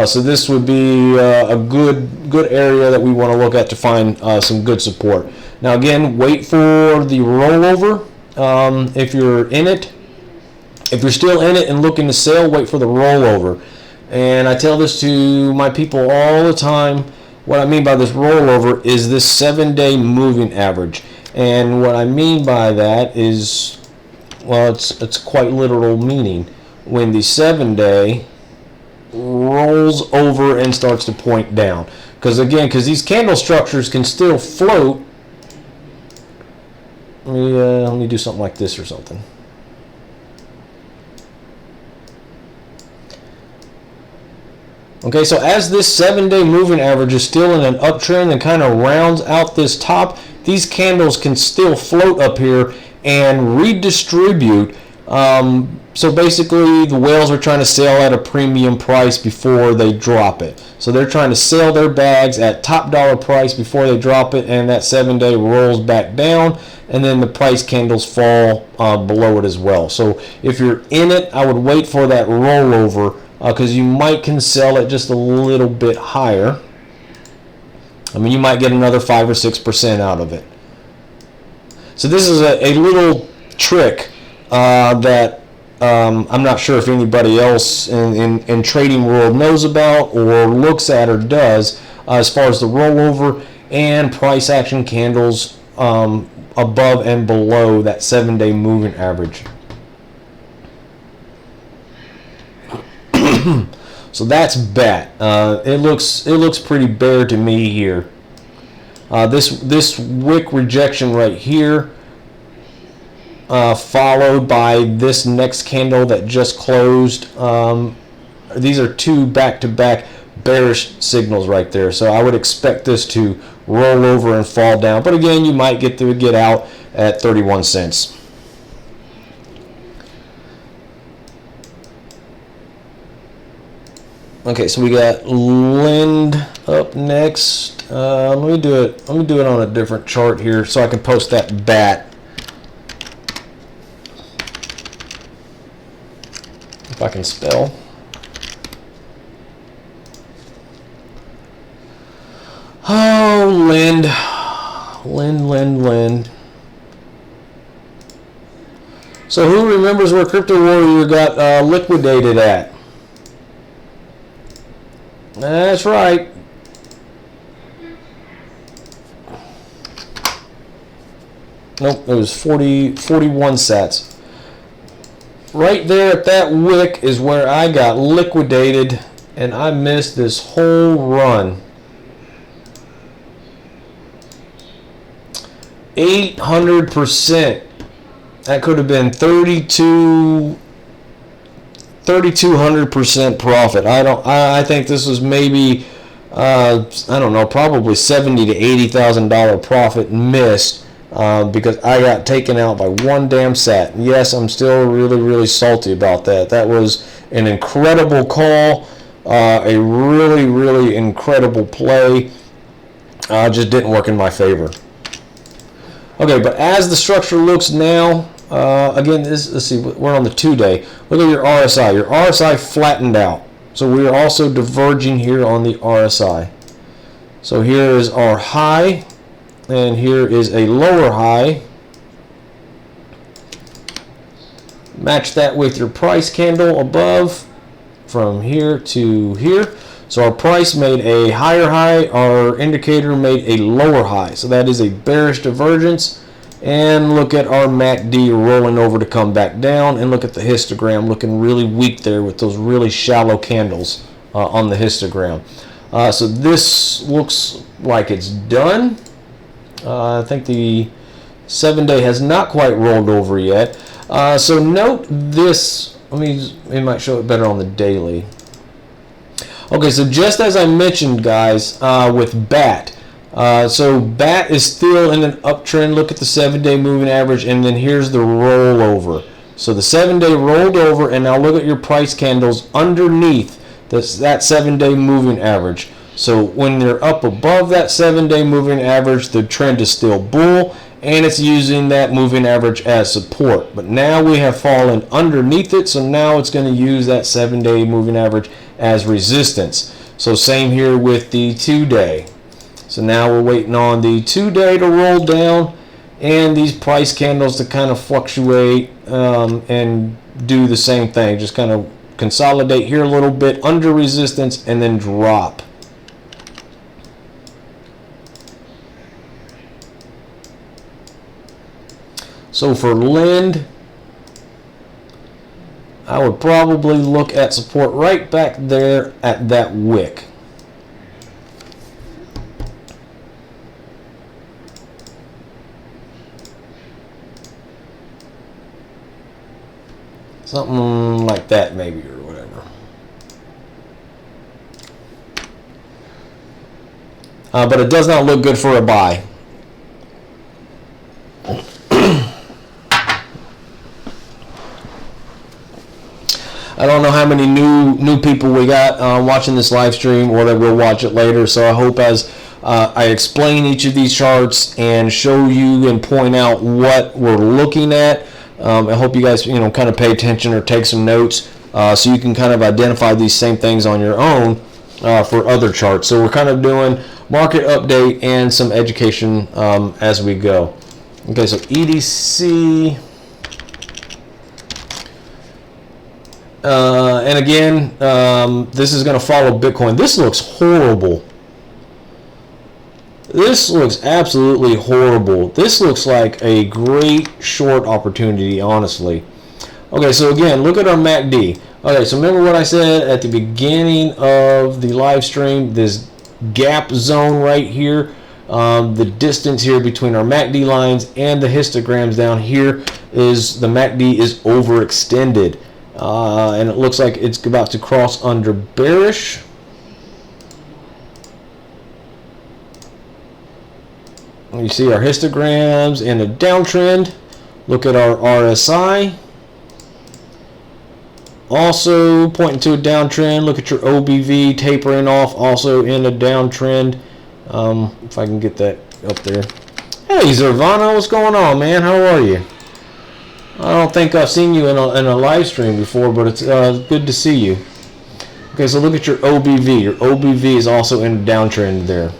So this would be a good area that we want to look at to find some good support. Now again, wait for the rollover if you're in it. If you're still in it and looking to sell, wait for the rollover. And I tell this to my people all the time. What I mean by this rollover is this 7-day moving average. And what I mean by that is, well, it's quite literal meaning. When the 7-day rolls over and starts to point down, because these candle structures can still float. Let me do something like this or something. Okay, so as this 7-day moving average is still in an uptrend and kind of rounds out this top, these candles can still float up here and redistribute. So basically, the whales are trying to sell at a premium price before they drop it. So they're trying to sell their bags at top dollar price before they drop it, and that 7-day rolls back down, and then the price candles fall below it as well. So if you're in it, I would wait for that rollover because you might can sell it just a little bit higher. I mean, you might get another 5 or 6% out of it. So this is a little trick that I'm not sure if anybody else in trading world knows about or looks at or does as far as the rollover and price action candles above and below that 7-day moving average. So that's BAT. It looks pretty bare to me here. This wick rejection right here, followed by this next candle that just closed. These are two back-to-back bearish signals right there. So I would expect this to roll over and fall down. But again, you might get out at 31 cents. Okay, so we got Lind up next. Let me do it on a different chart here so I can post that BAT. If I can spell. Oh, Lind. So who remembers where Crypto Warrior got liquidated at? That's right. Nope, it was 41 sats. Right there at that wick is where I got liquidated, and I missed this whole run. 800%. That could have been 3,200% profit. I think this was maybe I don't know, probably $70,000 to $80,000 profit missed because I got taken out by one damn sat. Yes, I'm still really salty about that. That was an incredible call, a really incredible play. Just didn't work in my favor. Okay, but as the structure looks now, again, let's see, we're on the 2-day. Look at your RSI. Your RSI flattened out. So we are also diverging here on the RSI. So here is our high, and here is a lower high. Match that with your price candle above from here to here. So our price made a higher high, our indicator made a lower high. So that is a bearish divergence. And look at our MACD rolling over to come back down. And look at the histogram looking really weak there with those really shallow candles on the histogram. So this looks like it's done. I think the 7-day has not quite rolled over yet. So note this. It might show it better on the daily. Okay, so just as I mentioned, guys, with BAT, so BAT is still in an uptrend. Look at the 7-day moving average, and then here's the rollover. So the 7-day rolled over, and now look at your price candles underneath that 7-day moving average. So when they're up above that 7-day moving average, the trend is still bull, and it's using that moving average as support. But now we have fallen underneath it, so now it's going to use that 7-day moving average as resistance. So same here with the 2-day. So now we're waiting on the 2-day to roll down and these price candles to kind of fluctuate and do the same thing. Just kind of consolidate here a little bit under resistance and then drop. So for Lind, I would probably look at support right back there at that wick. Something like that maybe, or whatever. But it does not look good for a buy. I don't know how many new people we got watching this live stream, or that will watch it later. So I hope as I explain each of these charts and show you and point out what we're looking at, I hope you guys kind of pay attention or take some notes so you can kind of identify these same things on your own for other charts. So we're kind of doing market update and some education as we go. Okay, so EDC. And again, this is going to follow Bitcoin. This looks horrible. This looks absolutely horrible. This looks like a great short opportunity, honestly. Okay, so again, look at our MACD. Okay, so remember what I said at the beginning of the live stream, this gap zone right here, the distance here between our MACD lines and the histograms down here is the MACD is overextended. And it looks like it's about to cross under bearish. You see our histograms in a downtrend. Look at our RSI. Also pointing to a downtrend. Look at your OBV tapering off, also in a downtrend. If I can get that up there. Hey Zervano, what's going on, man? How are you? I don't think I've seen you in a live stream before, but it's good to see you. Okay, so look at your OBV. Your OBV is also in a downtrend there.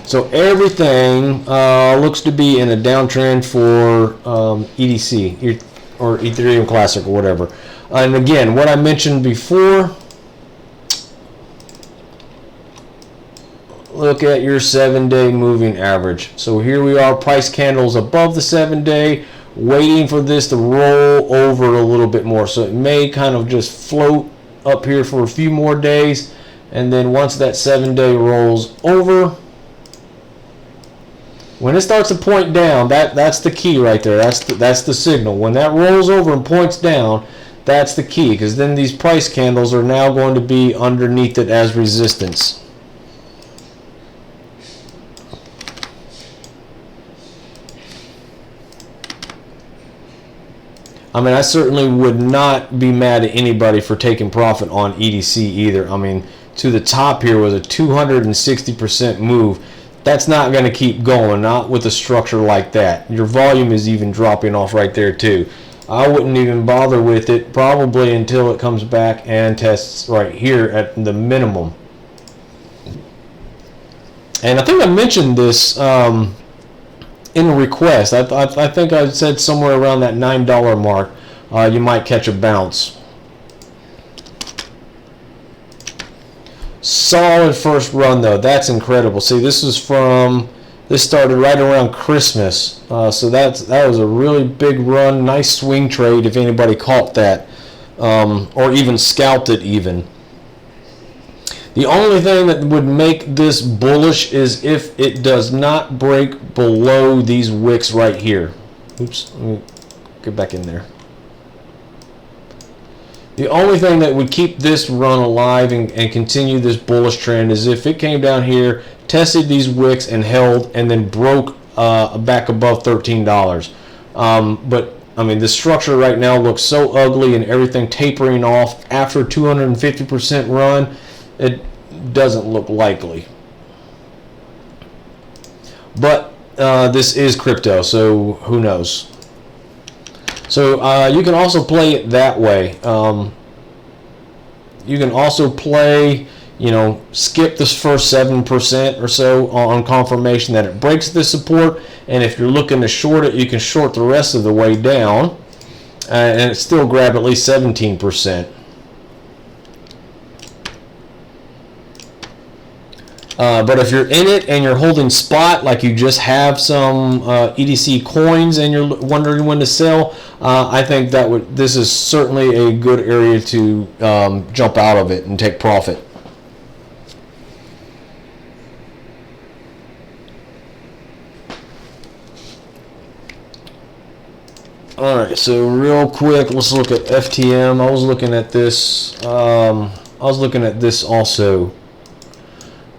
So everything looks to be in a downtrend for EDC or Ethereum Classic or whatever. And again, what I mentioned before, look at your 7-day moving average. So here we are, price candles above the 7-day, waiting for this to roll over a little bit more. So it may kind of just float up here for a few more days, and then once that 7-day rolls over, when it starts to point down, that's the key right there. That's the signal. When that rolls over and points down, that's the key, because then these price candles are now going to be underneath it as resistance. I mean, I certainly would not be mad at anybody for taking profit on EDC either. I mean, to the top here was a 260% move. That's not going to keep going, not with a structure like that. Your volume is even dropping off right there too. I wouldn't even bother with it probably until it comes back and tests right here at the minimum. And I think I mentioned this in a request. I think I said somewhere around that $9 mark you might catch a bounce. Solid first run though. That's incredible. See, this started right around Christmas, so that was a really big run. Nice swing trade if anybody caught that, or even scalped it even. The only thing that would make this bullish is if it does not break below these wicks right here. Oops, let me get back in there. The only thing that would keep this run alive and continue this bullish trend is if it came down here, tested these wicks and held, and then broke back above $13. But I mean, the structure right now looks so ugly and everything tapering off after 250% run. It doesn't look likely. But this is crypto, so who knows? So you can also play it that way. You can also play, skip this first 7% or so on confirmation that it breaks the support. And if you're looking to short it, you can short the rest of the way down and still grab at least 17%. But if you're in it and you're holding spot, like you just have some EDC coins and you're wondering when to sell, I think this is certainly a good area to jump out of it and take profit. All right, so real quick, let's look at FTM. I was looking at this. Also.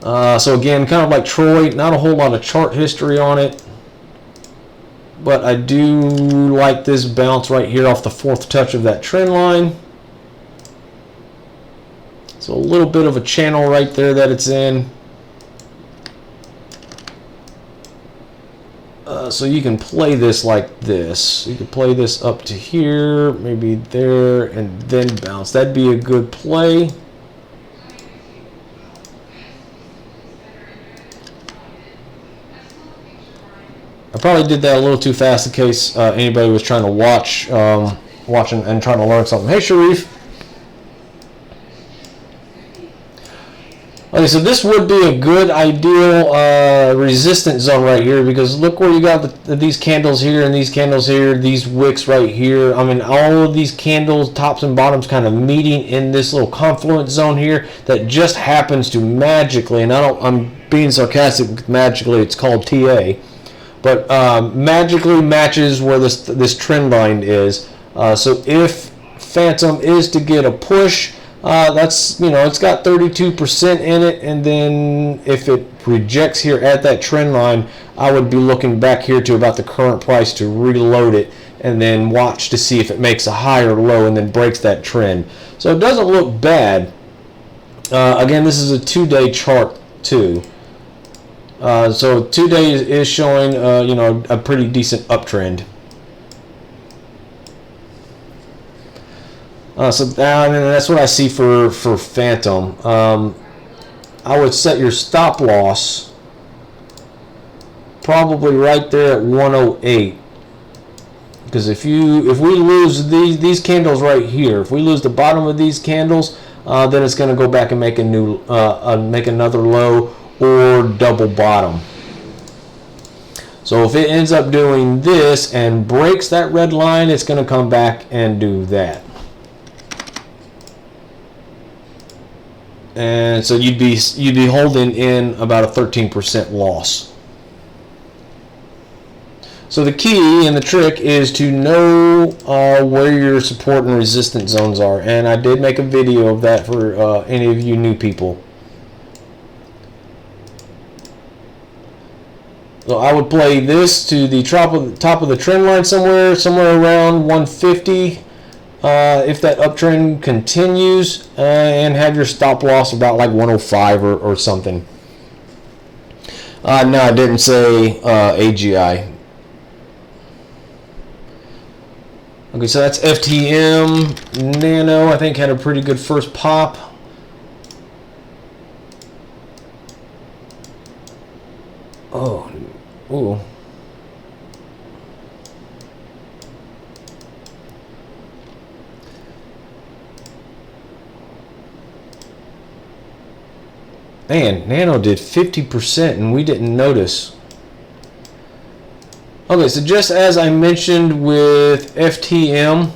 So again, kind of like Troy, not a whole lot of chart history on it, but I do like this bounce right here off the fourth touch of that trend line. So a little bit of a channel right there that it's in. So you can play this like this. You can play this up to here, maybe there, and then bounce. That'd be a good play. I probably did that a little too fast in case anybody was trying to watch and trying to learn something. Hey, Sharif. Okay, so this would be a good ideal resistance zone right here, because look where you got these candles here and these candles here, these wicks right here. I mean, all of these candles, tops and bottoms, kind of meeting in this little confluence zone here that just happens to magically, and I'm being sarcastic with magically, it's called TA, but magically matches where this trend line is. So if Phantom is to get a push, that's, you know, it's got 32% in it, and then if it rejects here at that trend line, I would be looking back here to about the current price to reload it and then watch to see if it makes a higher low and then breaks that trend. So it doesn't look bad. Again, this is a 2-day chart too. So 2 days is showing you know, a pretty decent uptrend. So that's what I see for Phantom. I would set your stop loss probably right there at 108, because if we lose these candles right here, if we lose the bottom of these candles, then it's going to go back and make a new make another low or double bottom. So if it ends up doing this and breaks that red line, it's going to come back and do that. And so you'd be holding in about a 13% loss. So the key and the trick is to know where your support and resistance zones are, and I did make a video of that for any of you new people. So I would play this to the top of the trend line somewhere around 150. If that uptrend continues, and have your stop loss about like 105 or something. No, I didn't say AGI. Okay, so that's FTM. Nano, I think, had a pretty good first pop. Oh, ooh. Man, Nano did 50% and we didn't notice. Okay, so just as I mentioned with FTM,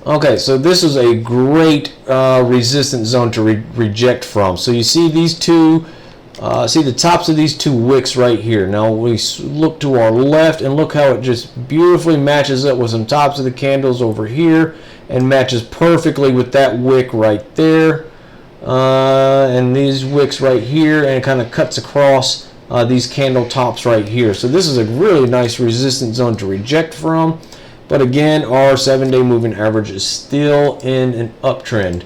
okay, so this is a great resistance zone to reject from. So you see these two, see the tops of these two wicks right here. Now we look to our left and look how it just beautifully matches up with some tops of the candles over here and matches perfectly with that wick right there. And these wicks right here, and it kind of cuts across these candle tops right here. So this is a really nice resistance zone to reject from. But again, our 7-day moving average is still in an uptrend.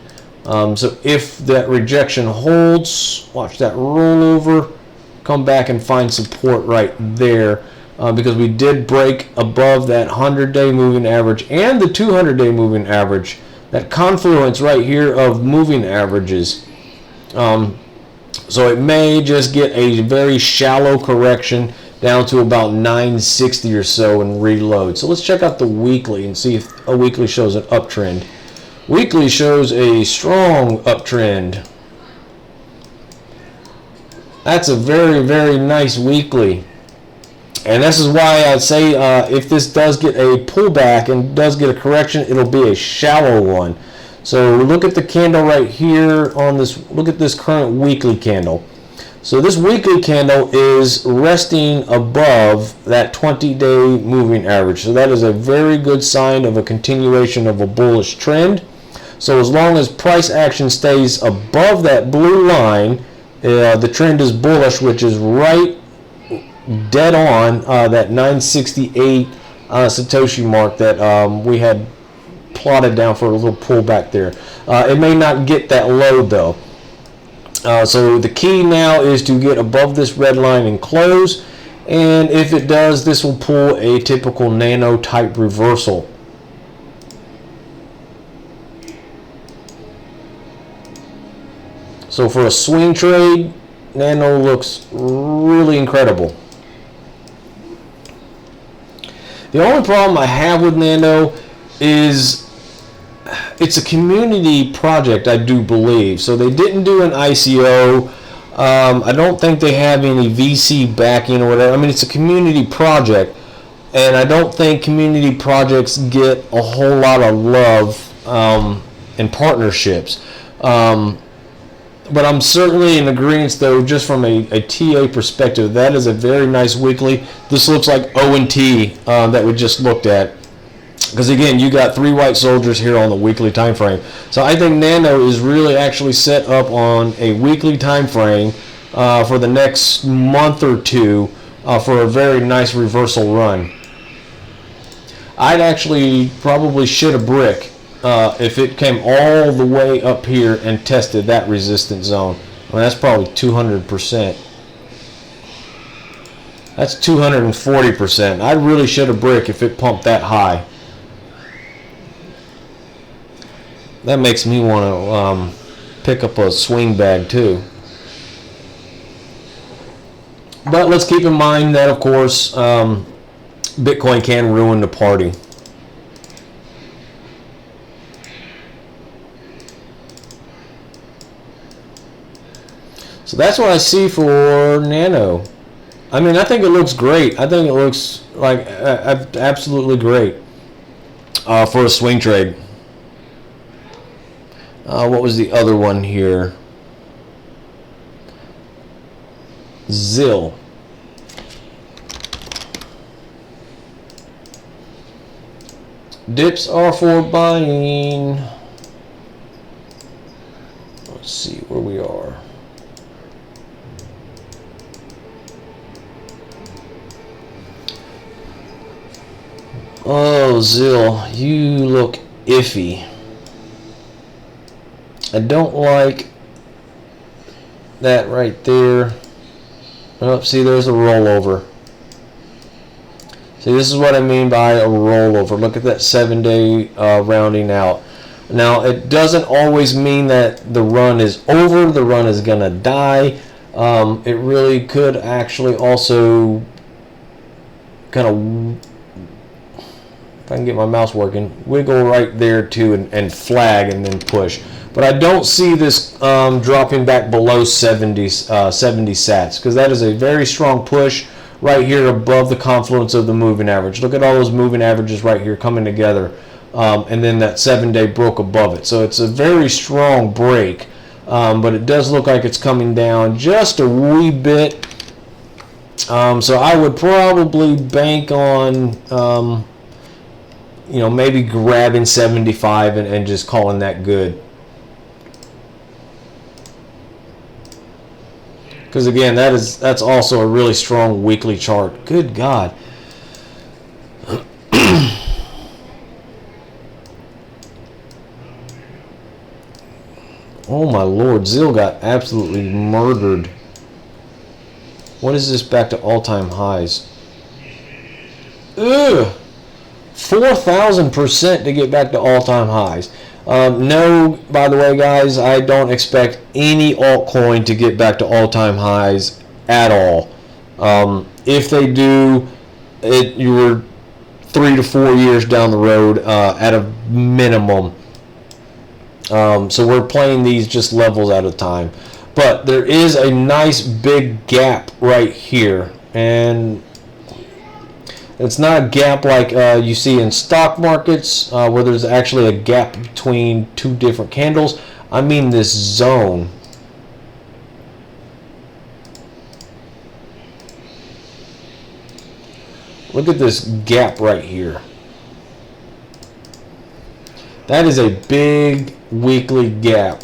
So if that rejection holds, watch that roll over, come back and find support right there, because we did break above that 100-day moving average and the 200-day moving average. That confluence right here of moving averages. So it may just get a very shallow correction down to about 960 or so and reload. So let's check out the weekly and see if a weekly shows an uptrend. Weekly shows a strong uptrend. That's a very, very nice weekly. And this is why I'd say if this does get a pullback and does get a correction, it'll be a shallow one. So look at the candle right here on this. Look at this current weekly candle. So this weekly candle is resting above that 20-day moving average. So that is a very good sign of a continuation of a bullish trend. So as long as price action stays above that blue line, the trend is bullish, which is right dead on that 968 Satoshi mark that we had plotted down for a little pullback there. It may not get that low though. So the key now is to get above this red line and close, and if it does, this will pull a typical Nano type reversal. So for a swing trade, Nano looks really incredible. The only problem I have with Nano is it's a community project, I do believe. So they didn't do an ICO. I don't think they have any VC backing or whatever. I mean, it's a community project, and I don't think community projects get a whole lot of love and partnerships. But I'm certainly in agreement, though, just from a TA perspective. That is a very nice weekly. This looks like O&T that we just looked at. Because, again, you got 3 white soldiers here on the weekly time frame. So I think Nano is really actually set up on a weekly time frame for the next month or two for a very nice reversal run. I'd actually probably shit a brick if it came all the way up here and tested that resistance zone. I mean, that's probably 200%. That's 240%. I'd really shit a brick if it pumped that high. That makes me want to pick up a swing bag too. But let's keep in mind that, of course, Bitcoin can ruin the party. So that's what I see for Nano. I mean, I think it looks great. I think it looks like absolutely great for a swing trade. What was the other one here? ZIL. Dips are for buying. Let's see where we are. Oh, ZIL, you look iffy. I don't like that right there. Oh, see, there's a rollover. See, this is what I mean by a rollover. Look at that 7-day rounding out. Now, it doesn't always mean that the run is over. The run is going to die. It really could actually also kind of, if I can get my mouse working, wiggle right there too and flag and then push. But I don't see this dropping back below 70 sats, because that is a very strong push right here above the confluence of the moving average. Look at all those moving averages right here coming together. And then that 7-day broke above it. So it's a very strong break, but it does look like it's coming down just a wee bit. So I would probably bank on, maybe grabbing 75 and just calling that good. Because again, that's also a really strong weekly chart. Good God. Oh my Lord, ZIL got absolutely murdered. What is this back to all-time highs? Ugh! 4,000% to get back to all-time highs. No, by the way, guys, I don't expect any altcoin to get back to all-time highs at all. If they do, you were 3 to 4 years down the road at a minimum. So we're playing these just levels at a time. But there is a nice big gap right here, and it's not a gap like you see in stock markets where there's actually a gap between two different candles. I mean this zone. Look at this gap right here. That is a big weekly gap.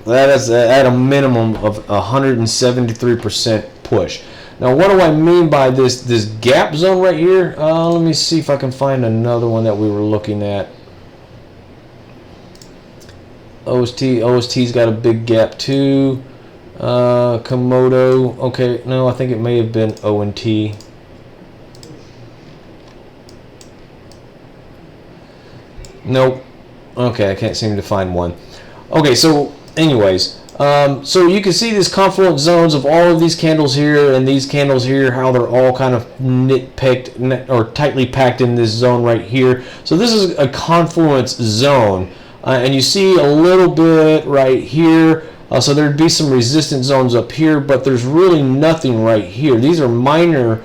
That is at a minimum of 173% push. Now, what do I mean by this gap zone right here? Let me see if I can find another one that we were looking at. OST's got a big gap too. Komodo. Okay, no, I think it may have been O&T. Nope. Okay, I can't seem to find one. Okay, so anyways, So you can see these confluence zones of all of these candles here and these candles here, how they're all kind of nitpicked or tightly packed in this zone right here. So this is a confluence zone. And you see a little bit right here. So there'd be some resistance zones up here, but there's really nothing right here. These are minor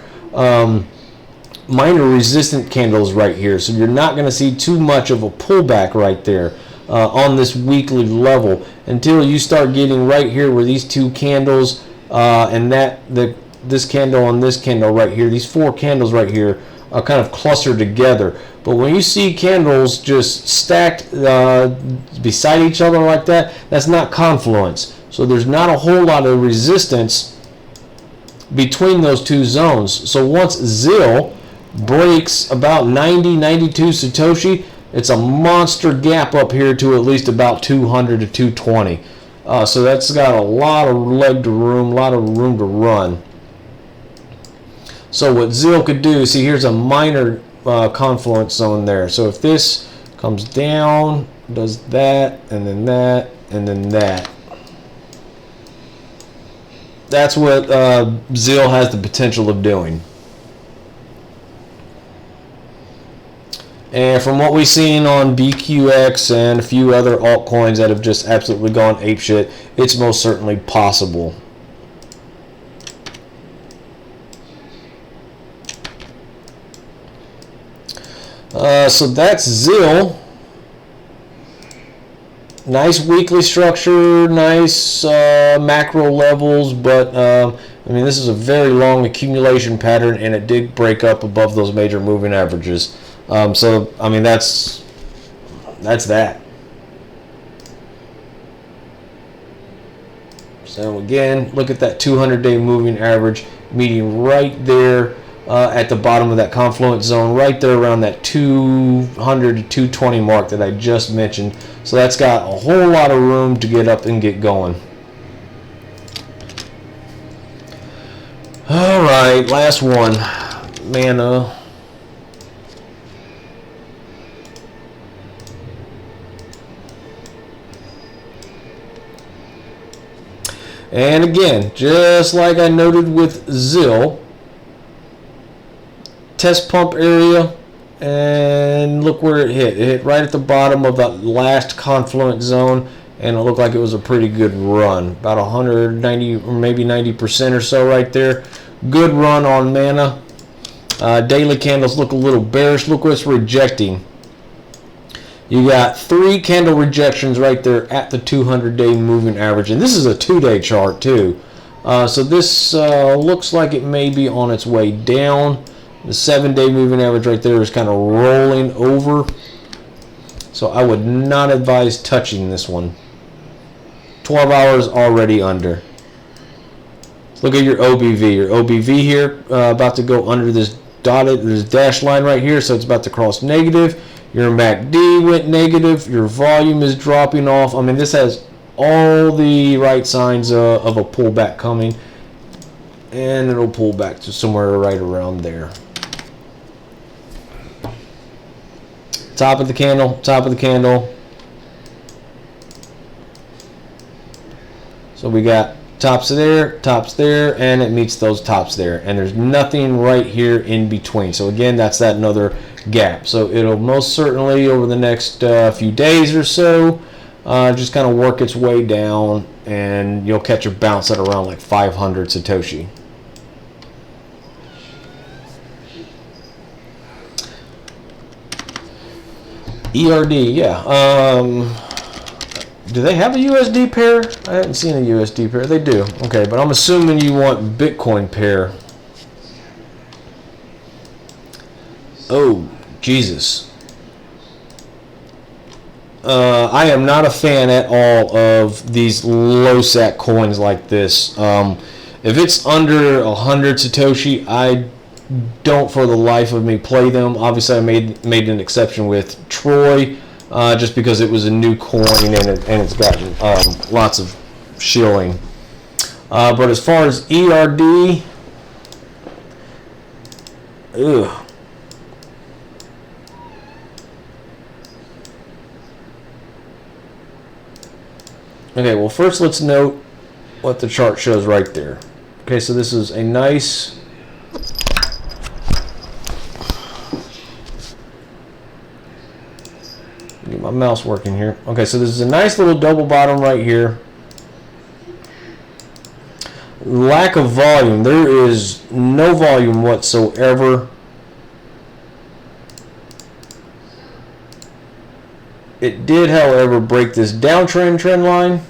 resistant candles right here. So you're not going to see too much of a pullback right there on this weekly level until you start getting right here where these two candles and this candle and this candle right here, these four candles right here are kind of clustered together. But when you see candles just stacked beside each other like that, that's not confluence. So there's not a whole lot of resistance between those two zones. So once ZIL breaks about 92 Satoshi, it's a monster gap up here to at least about 200 to 220. So that's got a lot of leg to room, a lot of room to run. So what ZIL could do, see here's a minor confluence zone there. So if this comes down, does that, and then that, and then that. That's what ZIL has the potential of doing. And from what we've seen on BQX and a few other altcoins that have just absolutely gone apeshit, it's most certainly possible. So that's ZIL. Nice weekly structure, nice macro levels, but I mean this is a very long accumulation pattern, and it did break up above those major moving averages. So I mean that's that. So again, look at that 200-day moving average meeting right there at the bottom of that confluence zone, right there around that 200 to 220 mark that I just mentioned. So that's got a whole lot of room to get up and get going. All right, last one, Mana. And again, just like I noted with ZIL, test pump area, and look where it hit. It hit right at the bottom of that last confluence zone, and it looked like it was a pretty good run. About 190 or maybe 90% or so right there. Good run on Mana. Daily candles look a little bearish. Look what it's rejecting. You got 3 candle rejections right there at the 200-day moving average. And this is a 2-day chart too. So this looks like it may be on its way down. The 7-day moving average right there is kind of rolling over. So I would not advise touching this one. 12 hours already under. Look at your OBV. Your OBV here about to go under this dashed line right here. So it's about to cross negative. Your MACD went negative. Your volume is dropping off. I mean, this has all the right signs of a pullback coming. And it'll pull back to somewhere right around there. Top of the candle, top of the candle. So we got tops there, and it meets those tops there. And there's nothing right here in between. So again, that's that another gap. So it'll most certainly over the next few days or so just kind of work its way down, and you'll catch a bounce at around like 500 Satoshi. ERD, yeah. Do they have a USD pair? I haven't seen a USD pair. They do. Okay, but I'm assuming you want Bitcoin pair. Oh, Jesus. I am not a fan at all of these low sat coins like this. If it's under 100 Satoshi, I don't for the life of me play them. Obviously, I made an exception with Troy, just because it was a new coin and it's gotten lots of shilling. But as far as ERD, ugh. Okay, well, first let's note what the chart shows right there. Okay, so this is a nice get my mouse working here. Okay, so this is a nice little double bottom right here. Lack of volume. There is no volume whatsoever. It did, however, break this downtrend trend line.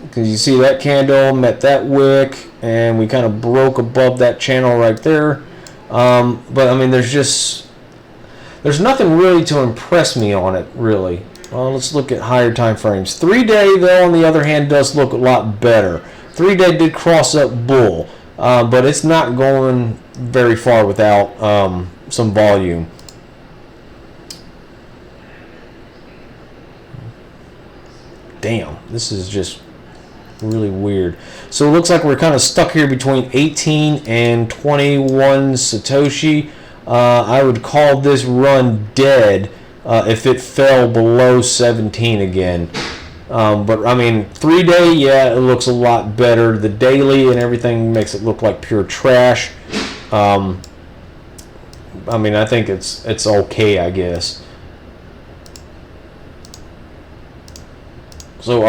Because you see that candle met that wick, and we kind of broke above that channel right there. But I mean, there's nothing really to impress me on it, really. Well, let's look at higher time frames. 3-day, though, on the other hand, does look a lot better. 3-day did cross up bull, but it's not going very far without some volume. Damn, this is just really weird. So it looks like we're kind of stuck here between 18 and 21 Satoshi. I would call this run dead if it fell below 17 again. But I mean, 3-day, yeah, it looks a lot better. The daily and everything makes it look like pure trash. I mean, I think it's okay, I guess. So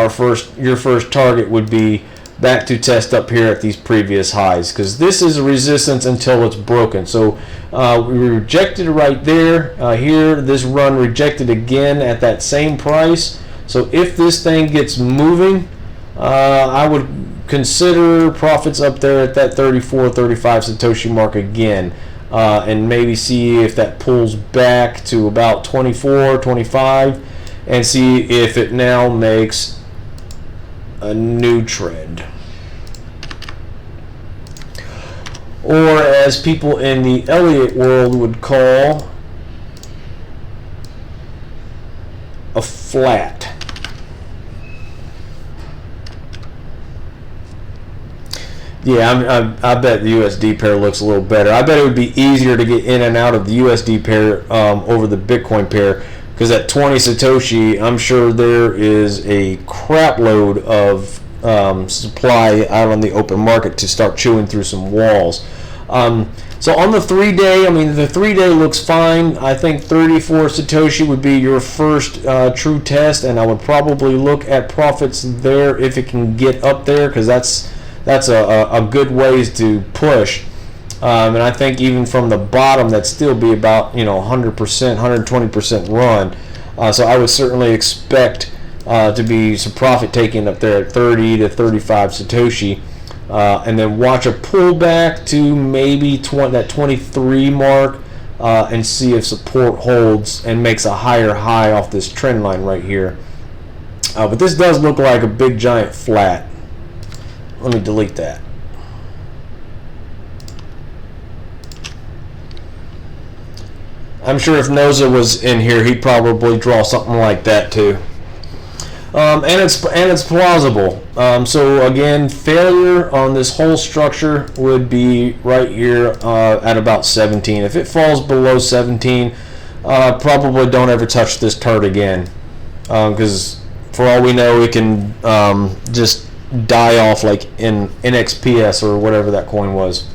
your first target would be back to test up here at these previous highs, because this is a resistance until it's broken. So we rejected right there. Here, this run rejected again at that same price. So if this thing gets moving, I would consider profits up there at that 34, 35 Satoshi mark again, and maybe see if that pulls back to about 24, 25, and see if it now makes a new trend. Or as people in the Elliott world would call, a flat. Yeah, I bet the USD pair looks a little better. I bet it would be easier to get in and out of the USD pair over the Bitcoin pair, because at 20 Satoshi, I'm sure there is a crap load of supply out on the open market to start chewing through some walls. So on the 3-day, I mean, the 3-day looks fine. I think 34 Satoshi would be your first true test, and I would probably look at profits there if it can get up there, because that's a good ways to push. And I think even from the bottom, that'd still be about 100%, 120% run. So I would certainly expect to be some profit taking up there at 30 to 35 Satoshi. And then watch a pullback to maybe that 23 mark, and see if support holds and makes a higher high off this trend line right here. But this does look like a big giant flat. Let me delete that. I'm sure if Noza was in here, he'd probably draw something like that too. And it's plausible. So again, failure on this whole structure would be right here at about 17. If it falls below 17, probably don't ever touch this turd again, because for all we know, it can just die off like in NXPS or whatever that coin was.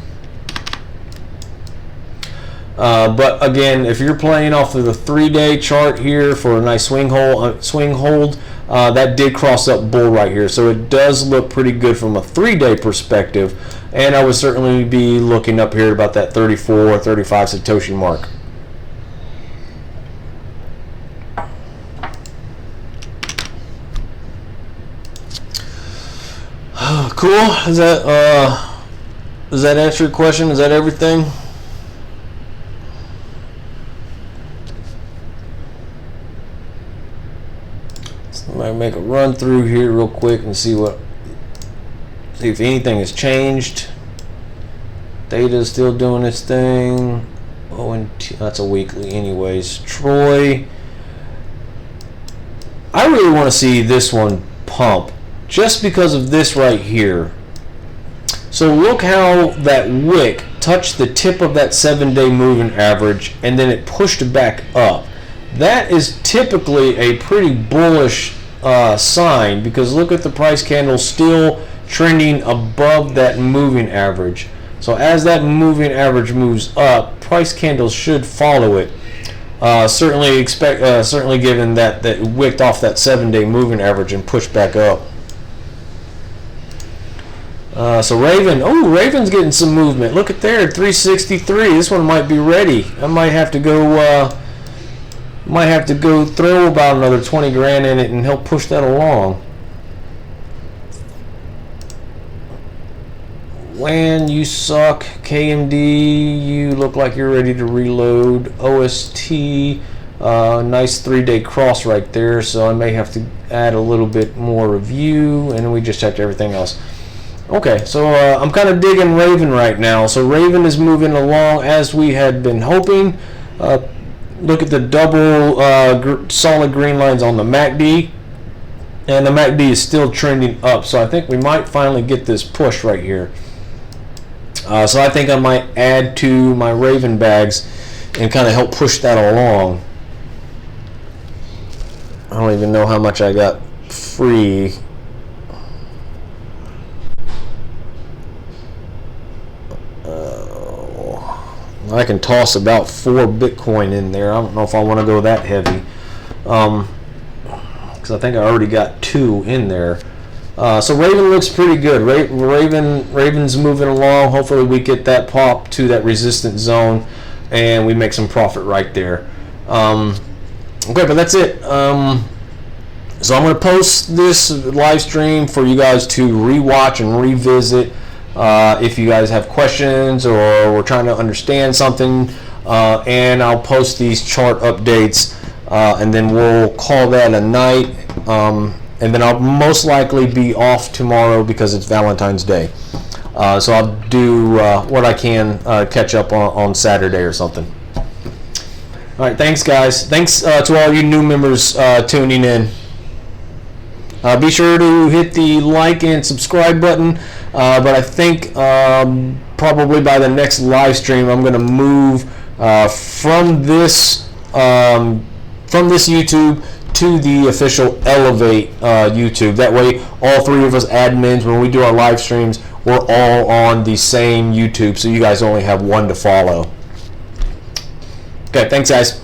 But again, if you're playing off of the 3-day chart here for a nice swing hold, that did cross up bull right here, so it does look pretty good from a 3-day perspective, and I would certainly be looking up here about that 34 or 35 Satoshi mark. Cool. Does that answer your question? Is that everything? So I might make a run through here real quick and see if anything has changed. Data is still doing its thing. That's a weekly anyways. Troy. I really want to see this one pump, just because of this right here. So look how that wick touched the tip of that 7-day moving average, and then it pushed back up. That is typically a pretty bullish sign, because look at the price candle still trending above that moving average. So as that moving average moves up, price candles should follow it. Certainly given that it wicked off that 7-day moving average and pushed back up. So Raven's getting some movement. Look at there, 363. This one might be ready. I might have to go throw about another 20 grand in it and help push that along. Land, you suck. KMD, you look like you're ready to reload. OST, nice 3-day cross right there, so I may have to add a little bit more review, and we just checked everything else. Okay, so I'm kind of digging Raven right now. So Raven is moving along as we had been hoping. Look at the double solid green lines on the MACD, and the MACD is still trending up, so I think we might finally get this push right here. So I think I might add to my Raven bags and kind of help push that along. I don't even know how much I got free. I can toss about 4 Bitcoin in there. I don't know if I want to go that heavy, because I think I already got 2 in there. So Raven looks pretty good. Raven's moving along. Hopefully we get that pop to that resistance zone and we make some profit right there. Okay, but that's it. So I'm going to post this live stream for you guys to rewatch and revisit. If you guys have questions or we're trying to understand something, and I'll post these chart updates, and then we'll call that a night. And then I'll most likely be off tomorrow because it's Valentine's Day. So I'll do what I can catch up on Saturday or something. All right, thanks guys. Thanks to all you new members tuning in. Be sure to hit the like and subscribe button. But I think probably by the next live stream, I'm going to move from this YouTube to the official Elevate YouTube. That way, all 3 of us admins, when we do our live streams, we're all on the same YouTube, so you guys only have one to follow. Okay, thanks guys.